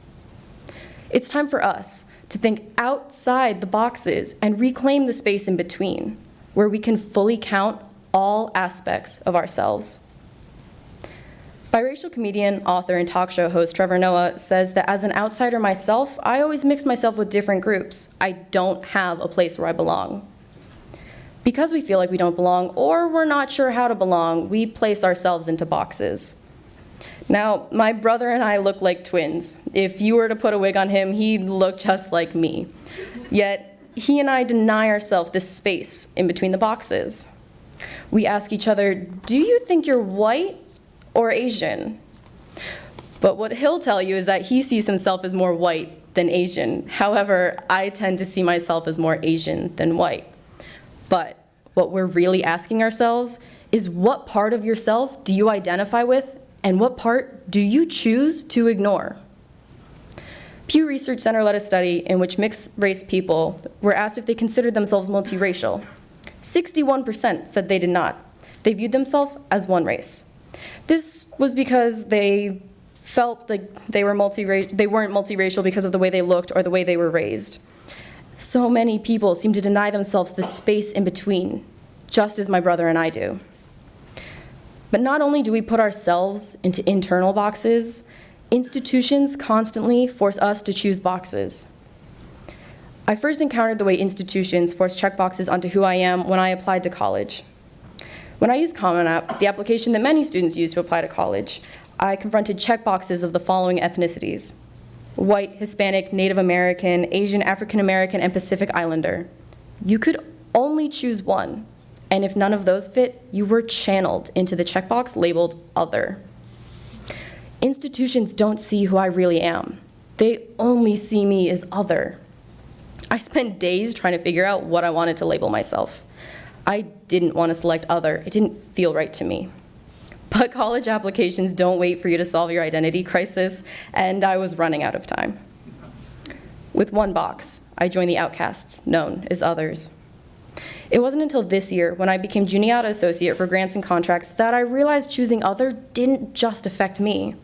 It's time for us to think outside the boxes and reclaim the space in between, where we can fully count all aspects of ourselves. Biracial comedian, author, and talk show host Trevor Noah says that as an outsider myself, I always mix myself with different groups. I don't have a place where I belong. Because we feel like we don't belong, or we're not sure how to belong, we place ourselves into boxes. Now, my brother and I look like twins. If you were to put a wig on him, he'd look just like me. Yet, he and I deny ourselves this space in between the boxes. We ask each other, "Do you think you're white or Asian?" But what he'll tell you is that he sees himself as more white than Asian. However, I tend to see myself as more Asian than white. But what we're really asking ourselves is, what part of yourself do you identify with, and what part do you choose to ignore? Pew Research Center led a study in which mixed-race people were asked if they considered themselves multiracial. 61% said they did not. They viewed themselves as one race. This was because they felt like they weren't multiracial because of the way they looked or the way they were raised. So many people seem to deny themselves the space in between, just as my brother and I do. But not only do we put ourselves into internal boxes, institutions constantly force us to choose boxes. I first encountered the way institutions force checkboxes onto who I am when I applied to college. When I used Common App, the application that many students use to apply to college, I confronted checkboxes of the following ethnicities: white, Hispanic, Native American, Asian, African American, and Pacific Islander. You could only choose one, and if none of those fit, you were channeled into the checkbox labeled Other. Institutions don't see who I really am. They only see me as other. I spent days trying to figure out what I wanted to label myself. I didn't want to select other. It didn't feel right to me. But college applications don't wait for you to solve your identity crisis, and I was running out of time. With one box, I joined the outcasts, known as others. It wasn't until this year, when I became Juniata Associate for Grants and Contracts, that I realized choosing other didn't just affect me.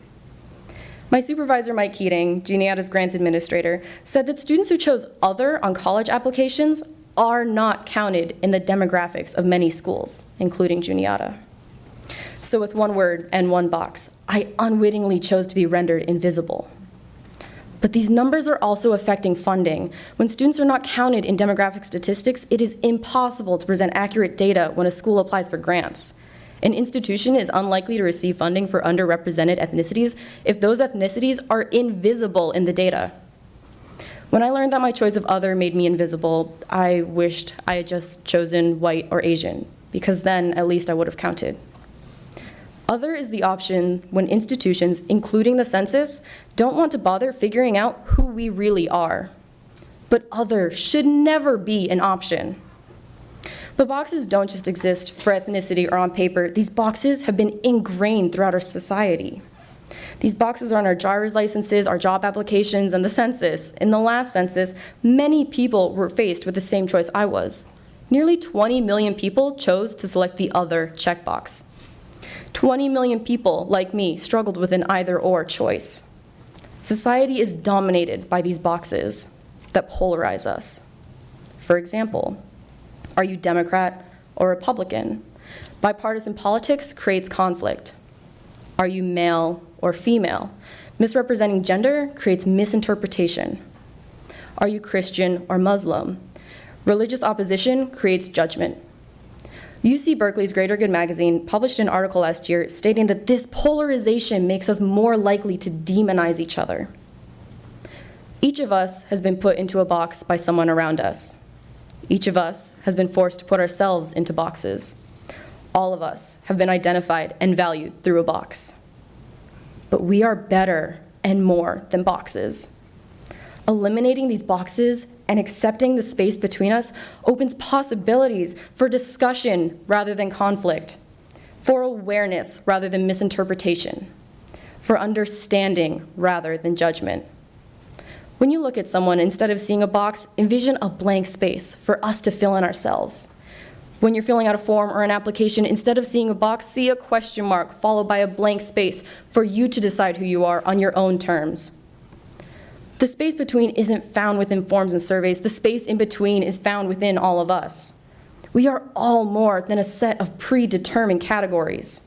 My supervisor, Mike Keating, Juniata's grants administrator, said that students who chose other on college applications are not counted in the demographics of many schools, including Juniata. So with one word and one box, I unwittingly chose to be rendered invisible. But these numbers are also affecting funding. When students are not counted in demographic statistics, it is impossible to present accurate data when a school applies for grants. An institution is unlikely to receive funding for underrepresented ethnicities if those ethnicities are invisible in the data. When I learned that my choice of other made me invisible, I wished I had just chosen white or Asian, because then at least I would have counted. Other is the option when institutions, including the census, don't want to bother figuring out who we really are. But other should never be an option. But boxes don't just exist for ethnicity or on paper. These boxes have been ingrained throughout our society. These boxes are on our driver's licenses, our job applications, and the census. In the last census, many people were faced with the same choice I was. Nearly 20 million people chose to select the other checkbox. 20 million people, like me, struggled with an either-or choice. Society is dominated by these boxes that polarize us. For example, are you Democrat or Republican? Bipartisan politics creates conflict. Are you male or female? Misrepresenting gender creates misinterpretation. Are you Christian or Muslim? Religious opposition creates judgment. UC Berkeley's Greater Good magazine published an article last year stating that this polarization makes us more likely to demonize each other. Each of us has been put into a box by someone around us. Each of us has been forced to put ourselves into boxes. All of us have been identified and valued through a box. But we are better and more than boxes. Eliminating these boxes and accepting the space between us opens possibilities for discussion rather than conflict, for awareness rather than misinterpretation, for understanding rather than judgment. When you look at someone, instead of seeing a box, envision a blank space for us to fill in ourselves. When you're filling out a form or an application, instead of seeing a box, see a question mark followed by a blank space for you to decide who you are on your own terms. The space between isn't found within forms and surveys. The space in between is found within all of us. We are all more than a set of predetermined categories.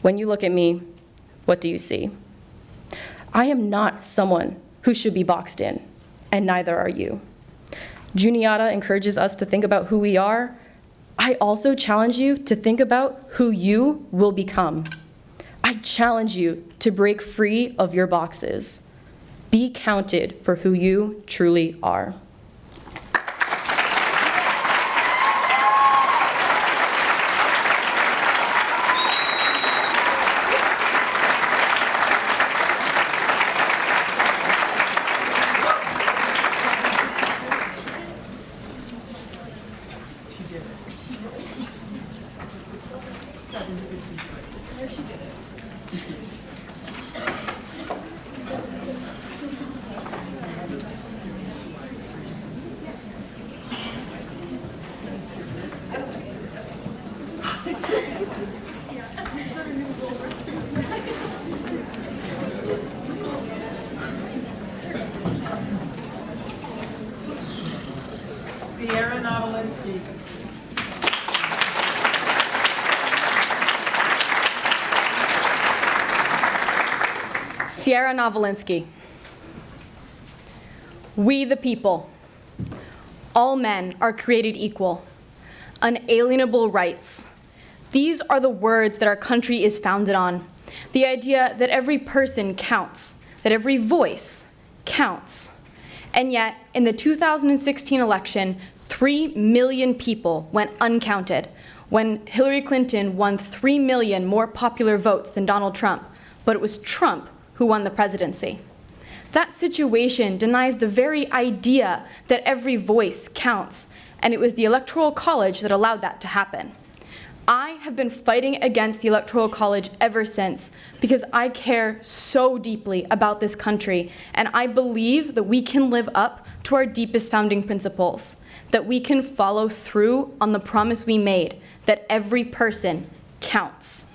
When you look at me, what do you see? I am not someone who should be boxed in, and neither are you. Juniata encourages us to think about who we are. I also challenge you to think about who you will become. I challenge you to break free of your boxes. Be counted for who you truly are. Nawalinski. Sierra Nawalinski. We the people. All men are created equal. Unalienable rights. These are the words that our country is founded on. The idea that every person counts, that every voice counts. And yet, in the 2016 election, 3 million people went uncounted when Hillary Clinton won 3 million more popular votes than Donald Trump, but it was Trump who won the presidency. That situation denies the very idea that every voice counts, and it was the Electoral College that allowed that to happen. I have been fighting against the Electoral College ever since because I care so deeply about this country, and I believe that we can live up to our deepest founding principles, that we can follow through on the promise we made that every person counts.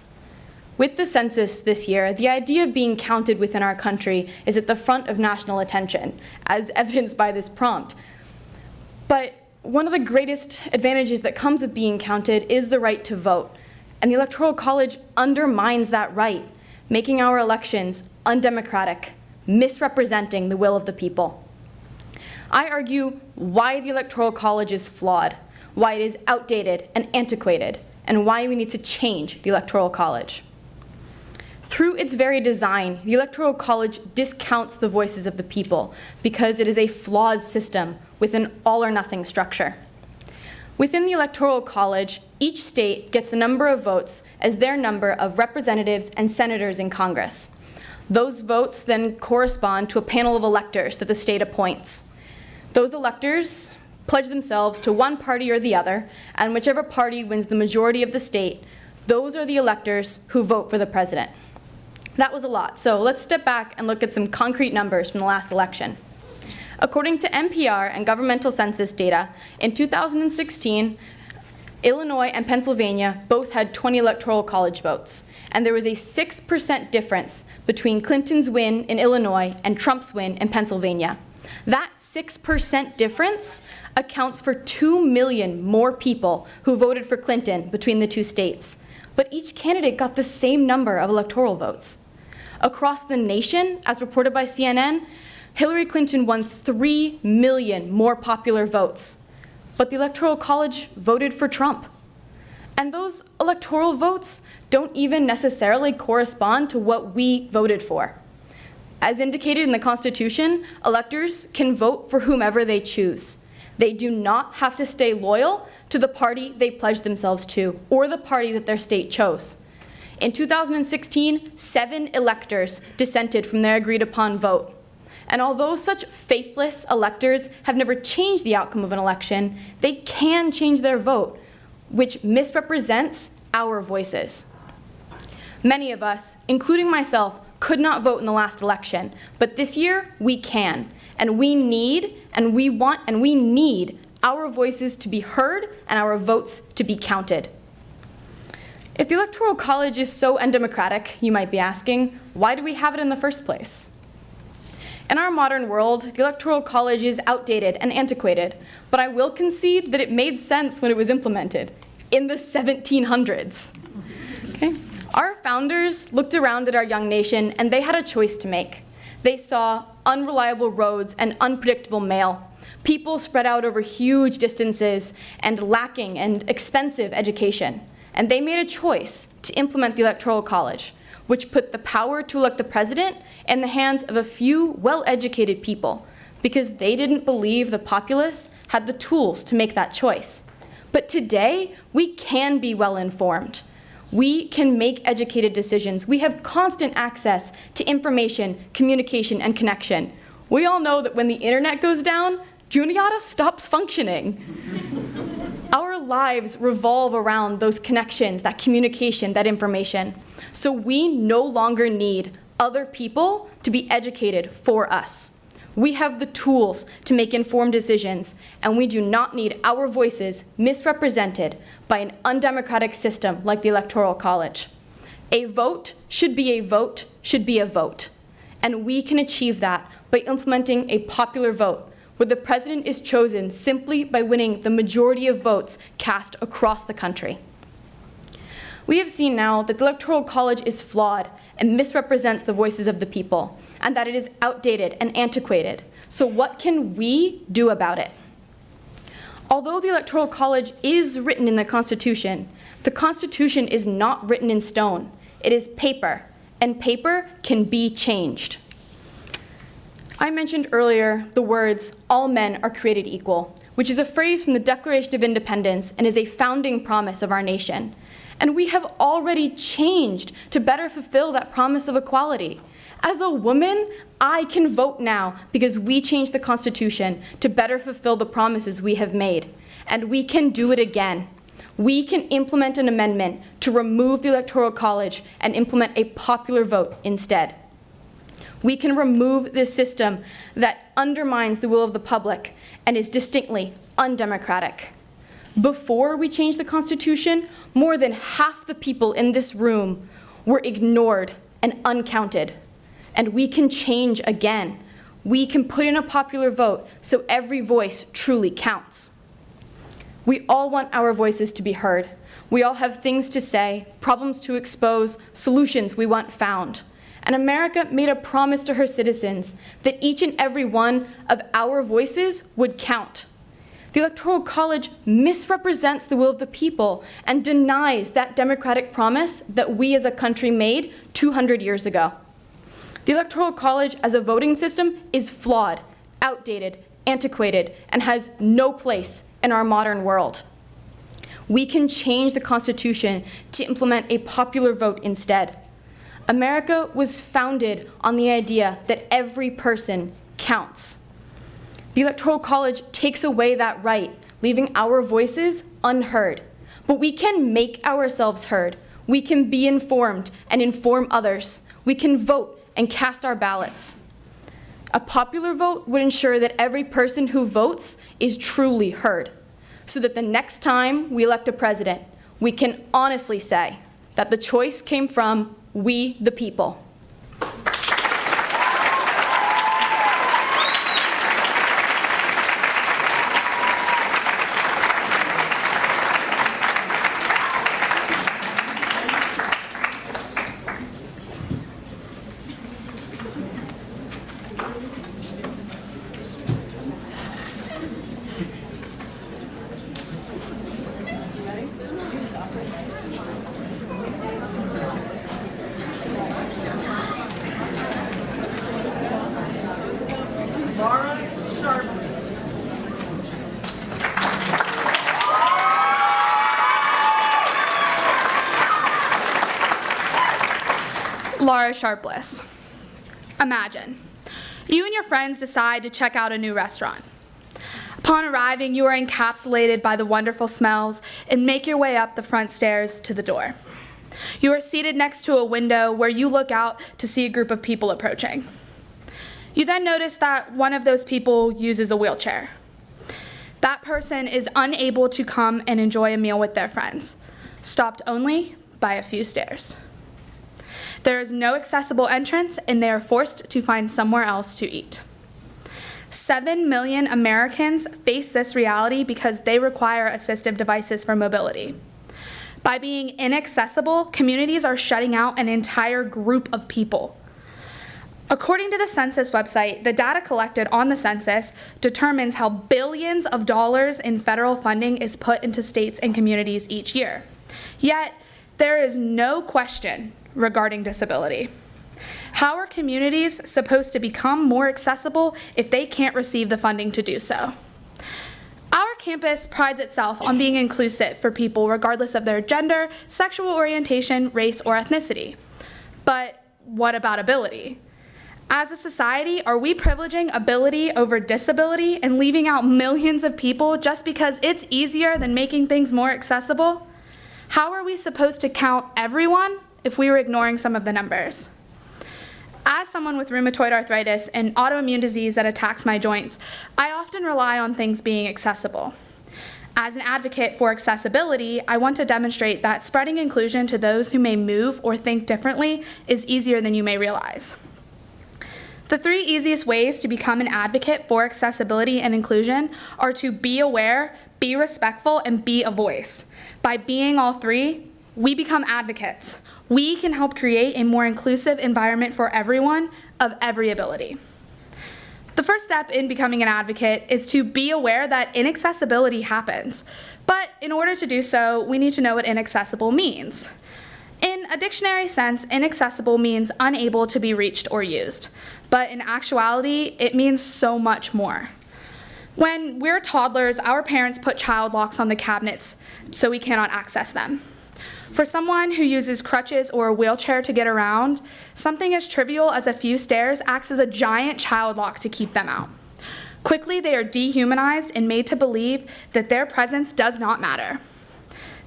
With the census this year, the idea of being counted within our country is at the front of national attention, as evidenced by this prompt. But one of the greatest advantages that comes with being counted is the right to vote, and the Electoral College undermines that right, making our elections undemocratic, misrepresenting the will of the people. I argue why the Electoral College is flawed, why it is outdated and antiquated, and why we need to change the Electoral College. Through its very design, the Electoral College discounts the voices of the people because it is a flawed system with an all-or-nothing structure. Within the Electoral College, each state gets the number of votes as their number of representatives and senators in Congress. Those votes then correspond to a panel of electors that the state appoints. Those electors pledge themselves to one party or the other, and whichever party wins the majority of the state, those are the electors who vote for the president. That was a lot, so let's step back and look at some concrete numbers from the last election. According to NPR and governmental census data, in 2016, Illinois and Pennsylvania both had 20 Electoral College votes, and there was a 6% difference between Clinton's win in Illinois and Trump's win in Pennsylvania. That 6% difference accounts for 2 million more people who voted for Clinton between the two states, but each candidate got the same number of electoral votes. Across the nation, as reported by CNN, Hillary Clinton won 3 million more popular votes, but the Electoral College voted for Trump. And those electoral votes don't even necessarily correspond to what we voted for. As indicated in the Constitution, electors can vote for whomever they choose. They do not have to stay loyal to the party they pledged themselves to or the party that their state chose. In 2016, 7 electors dissented from their agreed-upon vote. And although such faithless electors have never changed the outcome of an election, they can change their vote, which misrepresents our voices. Many of us, including myself, could not vote in the last election, but this year we can. And we need, and we want, and we need our voices to be heard and our votes to be counted. If the Electoral College is so undemocratic, you might be asking, why do we have it in the first place? In our modern world, the Electoral College is outdated and antiquated, but I will concede that it made sense when it was implemented in the 1700s. Okay? Our founders looked around at our young nation and they had a choice to make. They saw unreliable roads and unpredictable mail, people spread out over huge distances and lacking and expensive education. And they made a choice to implement the Electoral College, which put the power to elect the president in the hands of a few well-educated people, because they didn't believe the populace had the tools to make that choice. But today, we can be well-informed. We can make educated decisions. We have constant access to information, communication, and connection. We all know that when the internet goes down, Juniata stops functioning. Our lives revolve around those connections, that communication, that information. So we no longer need other people to be educated for us. We have the tools to make informed decisions, and we do not need our voices misrepresented by an undemocratic system like the Electoral College. A vote should be a vote, should be a vote. And we can achieve that by implementing a popular vote, where the president is chosen simply by winning the majority of votes cast across the country. We have seen now that the Electoral College is flawed and misrepresents the voices of the people, and that it is outdated and antiquated. So what can we do about it? Although the Electoral College is written in the Constitution is not written in stone. It is paper, and paper can be changed. I mentioned earlier the words, "all men are created equal," which is a phrase from the Declaration of Independence and is a founding promise of our nation. And we have already changed to better fulfill that promise of equality. As a woman, I can vote now because we changed the Constitution to better fulfill the promises we have made. And we can do it again. We can implement an amendment to remove the Electoral College and implement a popular vote instead. We can remove this system that undermines the will of the public and is distinctly undemocratic. Before we change the Constitution, more than half the people in this room were ignored and uncounted. And we can change again. We can put in a popular vote so every voice truly counts. We all want our voices to be heard. We all have things to say, problems to expose, solutions we want found. And America made a promise to her citizens that each and every one of our voices would count. The Electoral College misrepresents the will of the people and denies that democratic promise that we as a country made 200 years ago. The Electoral College as a voting system is flawed, outdated, antiquated, and has no place in our modern world. We can change the Constitution to implement a popular vote instead. America was founded on the idea that every person counts. The Electoral College takes away that right, leaving our voices unheard. But we can make ourselves heard. We can be informed and inform others. We can vote and cast our ballots. A popular vote would ensure that every person who votes is truly heard, so that the next time we elect a president, we can honestly say that the choice came from we, the people. Lara, Sharpless. Lara Sharpless. Imagine, you and your friends decide to check out a new restaurant. Upon arriving, you are encapsulated by the wonderful smells and make your way up the front stairs to the door. You are seated next to a window where you look out to see a group of people approaching. You then notice that one of those people uses a wheelchair. That person is unable to come and enjoy a meal with their friends, stopped only by a few stairs. There is no accessible entrance, and they are forced to find somewhere else to eat. 7 million Americans face this reality because they require assistive devices for mobility. By being inaccessible, communities are shutting out an entire group of people. According to the Census website, the data collected on the census determines how billions of dollars in federal funding is put into states and communities each year. Yet, there is no question regarding disability. How are communities supposed to become more accessible if they can't receive the funding to do so? Our campus prides itself on being inclusive for people regardless of their gender, sexual orientation, race, or ethnicity. But what about ability? As a society, are we privileging ability over disability and leaving out millions of people just because it's easier than making things more accessible? How are we supposed to count everyone if we were ignoring some of the numbers? As someone with rheumatoid arthritis and autoimmune disease that attacks my joints, I often rely on things being accessible. As an advocate for accessibility, I want to demonstrate that spreading inclusion to those who may move or think differently is easier than you may realize. The 3 easiest ways to become an advocate for accessibility and inclusion are to be aware, be respectful, and be a voice. By being all 3, we become advocates. We can help create a more inclusive environment for everyone of every ability. The first step in becoming an advocate is to be aware that inaccessibility happens. But in order to do so, we need to know what inaccessible means. In a dictionary sense, inaccessible means unable to be reached or used. But in actuality, it means so much more. When we're toddlers, our parents put child locks on the cabinets so we cannot access them. For someone who uses crutches or a wheelchair to get around, something as trivial as a few stairs acts as a giant child lock to keep them out. Quickly, they are dehumanized and made to believe that their presence does not matter.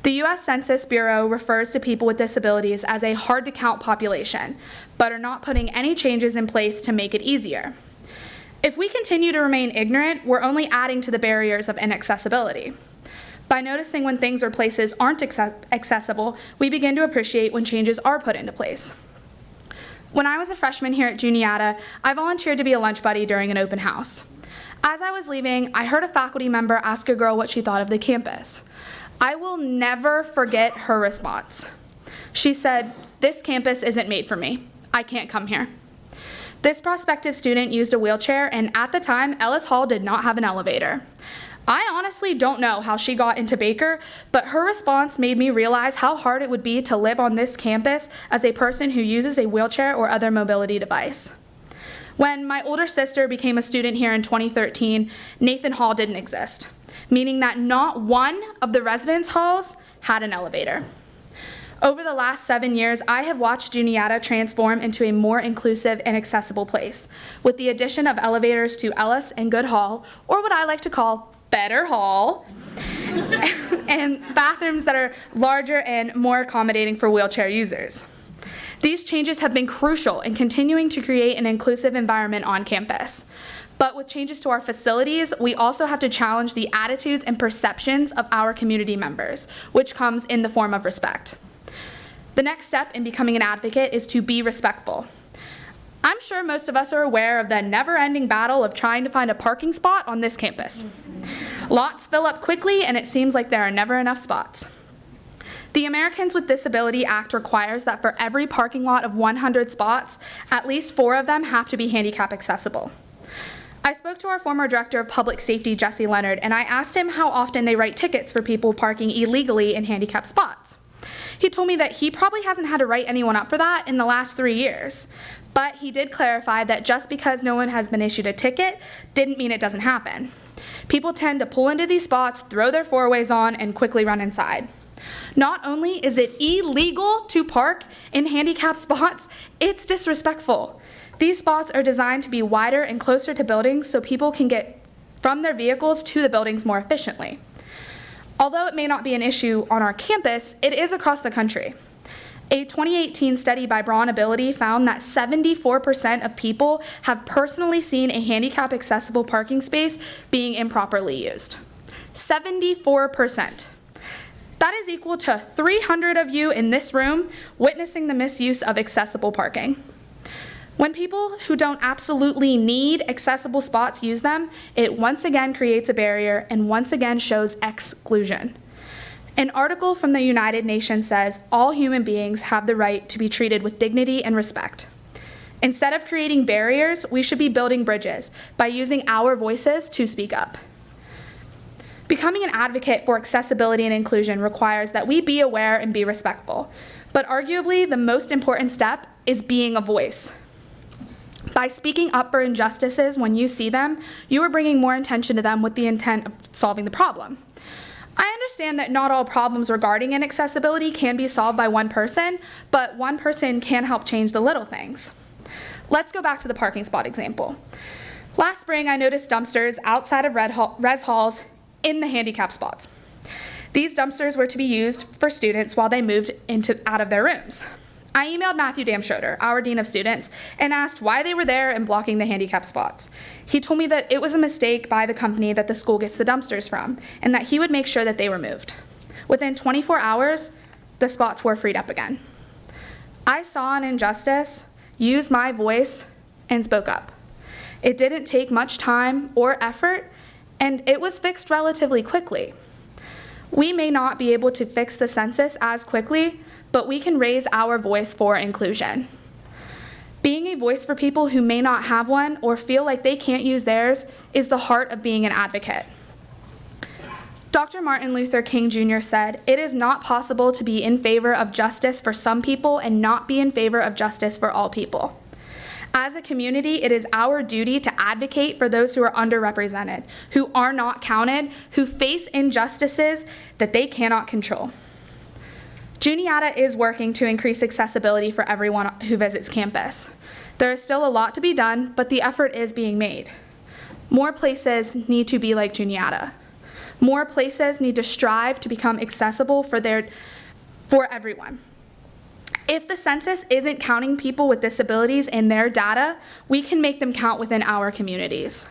The U.S. Census Bureau refers to people with disabilities as a hard-to-count population, but are not putting any changes in place to make it easier. If we continue to remain ignorant, we're only adding to the barriers of inaccessibility. By noticing when things or places aren't accessible, we begin to appreciate when changes are put into place. When I was a freshman here at Juniata, I volunteered to be a lunch buddy during an open house. As I was leaving, I heard a faculty member ask a girl what she thought of the campus. I will never forget her response. She said, "This campus isn't made for me. I can't come here." This prospective student used a wheelchair, and at the time, Ellis Hall did not have an elevator. I honestly don't know how she got into Baker, but her response made me realize how hard it would be to live on this campus as a person who uses a wheelchair or other mobility device. When my older sister became a student here in 2013, Nathan Hall didn't exist, meaning that not one of the residence halls had an elevator. Over the last 7 years, I have watched Juniata transform into a more inclusive and accessible place, with the addition of elevators to Ellis and Good Hall, or what I like to call Better Hall, and bathrooms that are larger and more accommodating for wheelchair users. These changes have been crucial in continuing to create an inclusive environment on campus. But with changes to our facilities, we also have to challenge the attitudes and perceptions of our community members, which comes in the form of respect. The next step in becoming an advocate is to be respectful. I'm sure most of us are aware of the never-ending battle of trying to find a parking spot on this campus. Lots fill up quickly, and it seems like there are never enough spots. The Americans with Disability Act requires that for every parking lot of 100 spots, at least 4 of them have to be handicap accessible. I spoke to our former director of public safety, Jesse Leonard, and I asked him how often they write tickets for people parking illegally in handicapped spots. He told me that he probably hasn't had to write anyone up for that in the last 3 years, but he did clarify that just because no one has been issued a ticket didn't mean it doesn't happen. People tend to pull into these spots, throw their four-ways on, and quickly run inside. Not only is it illegal to park in handicapped spots, it's disrespectful. These spots are designed to be wider and closer to buildings so people can get from their vehicles to the buildings more efficiently. Although it may not be an issue on our campus, it is across the country. A 2018 study by Braun Ability found that 74% of people have personally seen a handicap accessible parking space being improperly used. 74%. That is equal to 300 of you in this room witnessing the misuse of accessible parking. When people who don't absolutely need accessible spots use them, it once again creates a barrier and once again shows exclusion. An article from the United Nations says all human beings have the right to be treated with dignity and respect. Instead of creating barriers, we should be building bridges by using our voices to speak up. Becoming an advocate for accessibility and inclusion requires that we be aware and be respectful, but arguably the most important step is being a voice. By speaking up for injustices when you see them, you are bringing more attention to them with the intent of solving the problem. I understand that not all problems regarding inaccessibility can be solved by one person, but one person can help change the little things. Let's go back to the parking spot example. Last spring, I noticed dumpsters outside of res halls in the handicap spots. These dumpsters were to be used for students while they moved out of their rooms. I emailed Matthew Damschroeder, our Dean of Students, and asked why they were there and blocking the handicap spots. He told me that it was a mistake by the company that the school gets the dumpsters from, and that he would make sure that they were moved. Within 24 hours, the spots were freed up again. I saw an injustice, used my voice, and spoke up. It didn't take much time or effort, and it was fixed relatively quickly. We may not be able to fix the census as quickly, but we can raise our voice for inclusion. Being a voice for people who may not have one or feel like they can't use theirs is the heart of being an advocate. Dr. Martin Luther King Jr. said, "It is not possible to be in favor of justice for some people and not be in favor of justice for all people." As a community, it is our duty to advocate for those who are underrepresented, who are not counted, who face injustices that they cannot control. Juniata is working to increase accessibility for everyone who visits campus. There is still a lot to be done, but the effort is being made. More places need to be like Juniata. More places need to strive to become accessible for everyone. If the census isn't counting people with disabilities in their data, we can make them count within our communities.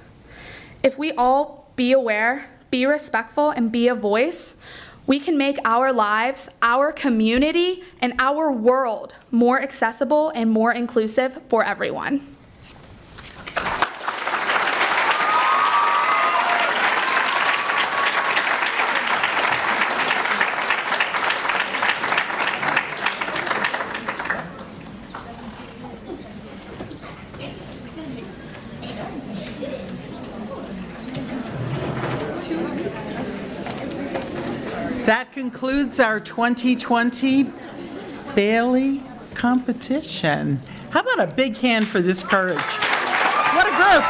If we all be aware, be respectful, and be a voice, we can make our lives, our community, and our world more accessible and more inclusive for everyone. That concludes our 2020 Bailey competition. How about a big hand for this courage? What a group!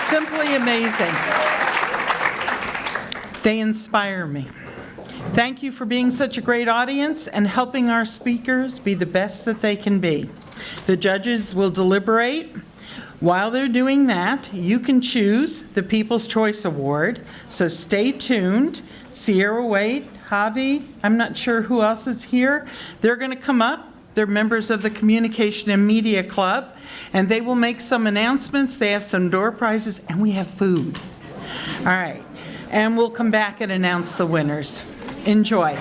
Simply amazing. They inspire me. Thank you for being such a great audience and helping our speakers be the best that they can be. The judges will deliberate. While they're doing that, you can choose the People's Choice Award, so stay tuned. Sierra Wade, Javi, I'm not sure who else is here. They're going to come up. They're members of the Communication and Media Club, and they will make some announcements. They have some door prizes, and we have food. All right, and we'll come back and announce the winners. Enjoy.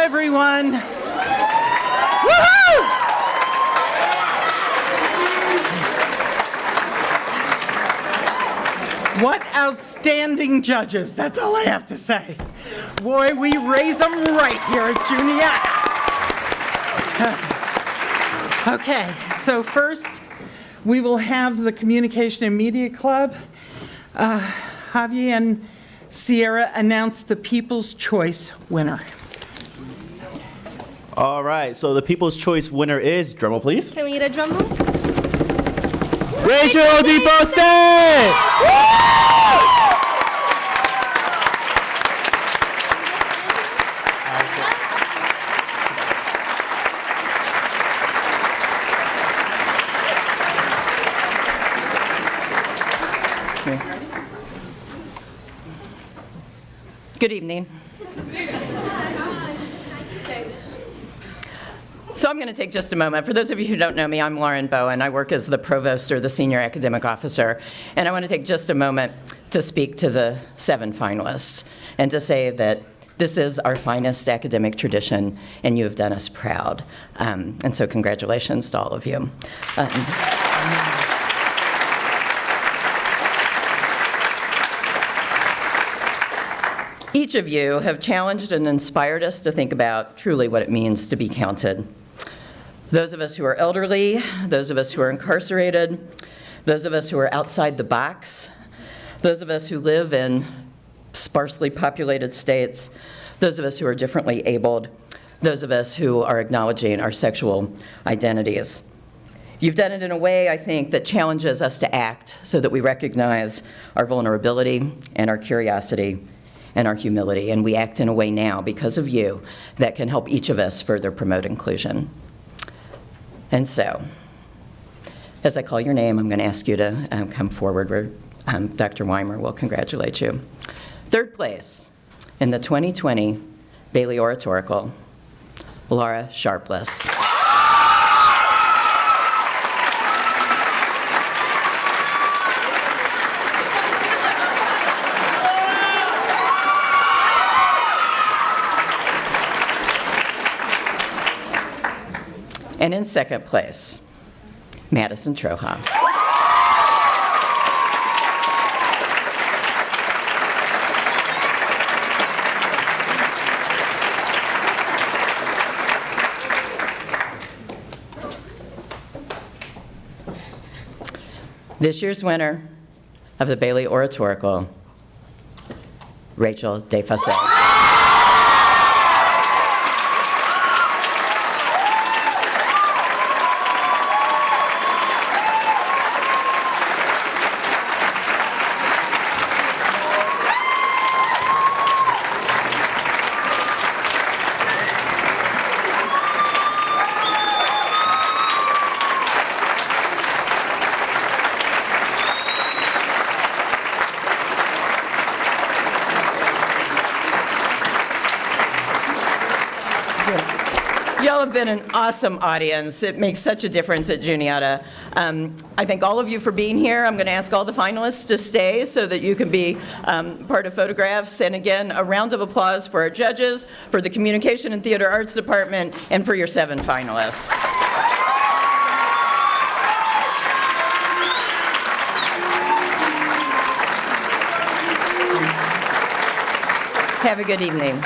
everyone. Woohoo! What outstanding judges, that's all I have to say. Boy, we raise them right here at Juniata. Okay, so first, we will have the Communication and Media Club. Javi and Sierra announce the People's Choice winner. All right, so the People's Choice winner is, drum roll please, Can we get a drum roll? Rachel DesFosses! Good evening. So I'm going to take just a moment. For those of you who don't know me, I'm Lauren Bowen. I work as the provost or the senior academic officer. And I want to take just a moment to speak to the 7 finalists and to say that this is our finest academic tradition, and you have done us proud. And so congratulations to all of you. Each of you have challenged and inspired us to think about truly what it means to be counted. Those of us who are elderly, those of us who are incarcerated, those of us who are outside the box, those of us who live in sparsely populated states, those of us who are differently abled, those of us who are acknowledging our sexual identities. You've done it in a way, I think, that challenges us to act so that we recognize our vulnerability and our curiosity and our humility, and we act in a way now because of you that can help each of us further promote inclusion. And so, as I call your name, I'm going to ask you to come forward where Dr. Weimer will congratulate you. 3rd place in the 2020 Bailey Oratorical, Lara Sharpless. And in 2nd place, Madison Troha. This year's winner of the Bailey Oratorical, Rachel DesFosses. Y'all have been an awesome audience. It makes such a difference at Juniata. I thank all of you for being here. I'm going to ask all the finalists to stay so that you can be part of photographs. And again, a round of applause for our judges, for the Communication and Theater Arts Department, and for your 7 finalists. Have a good evening.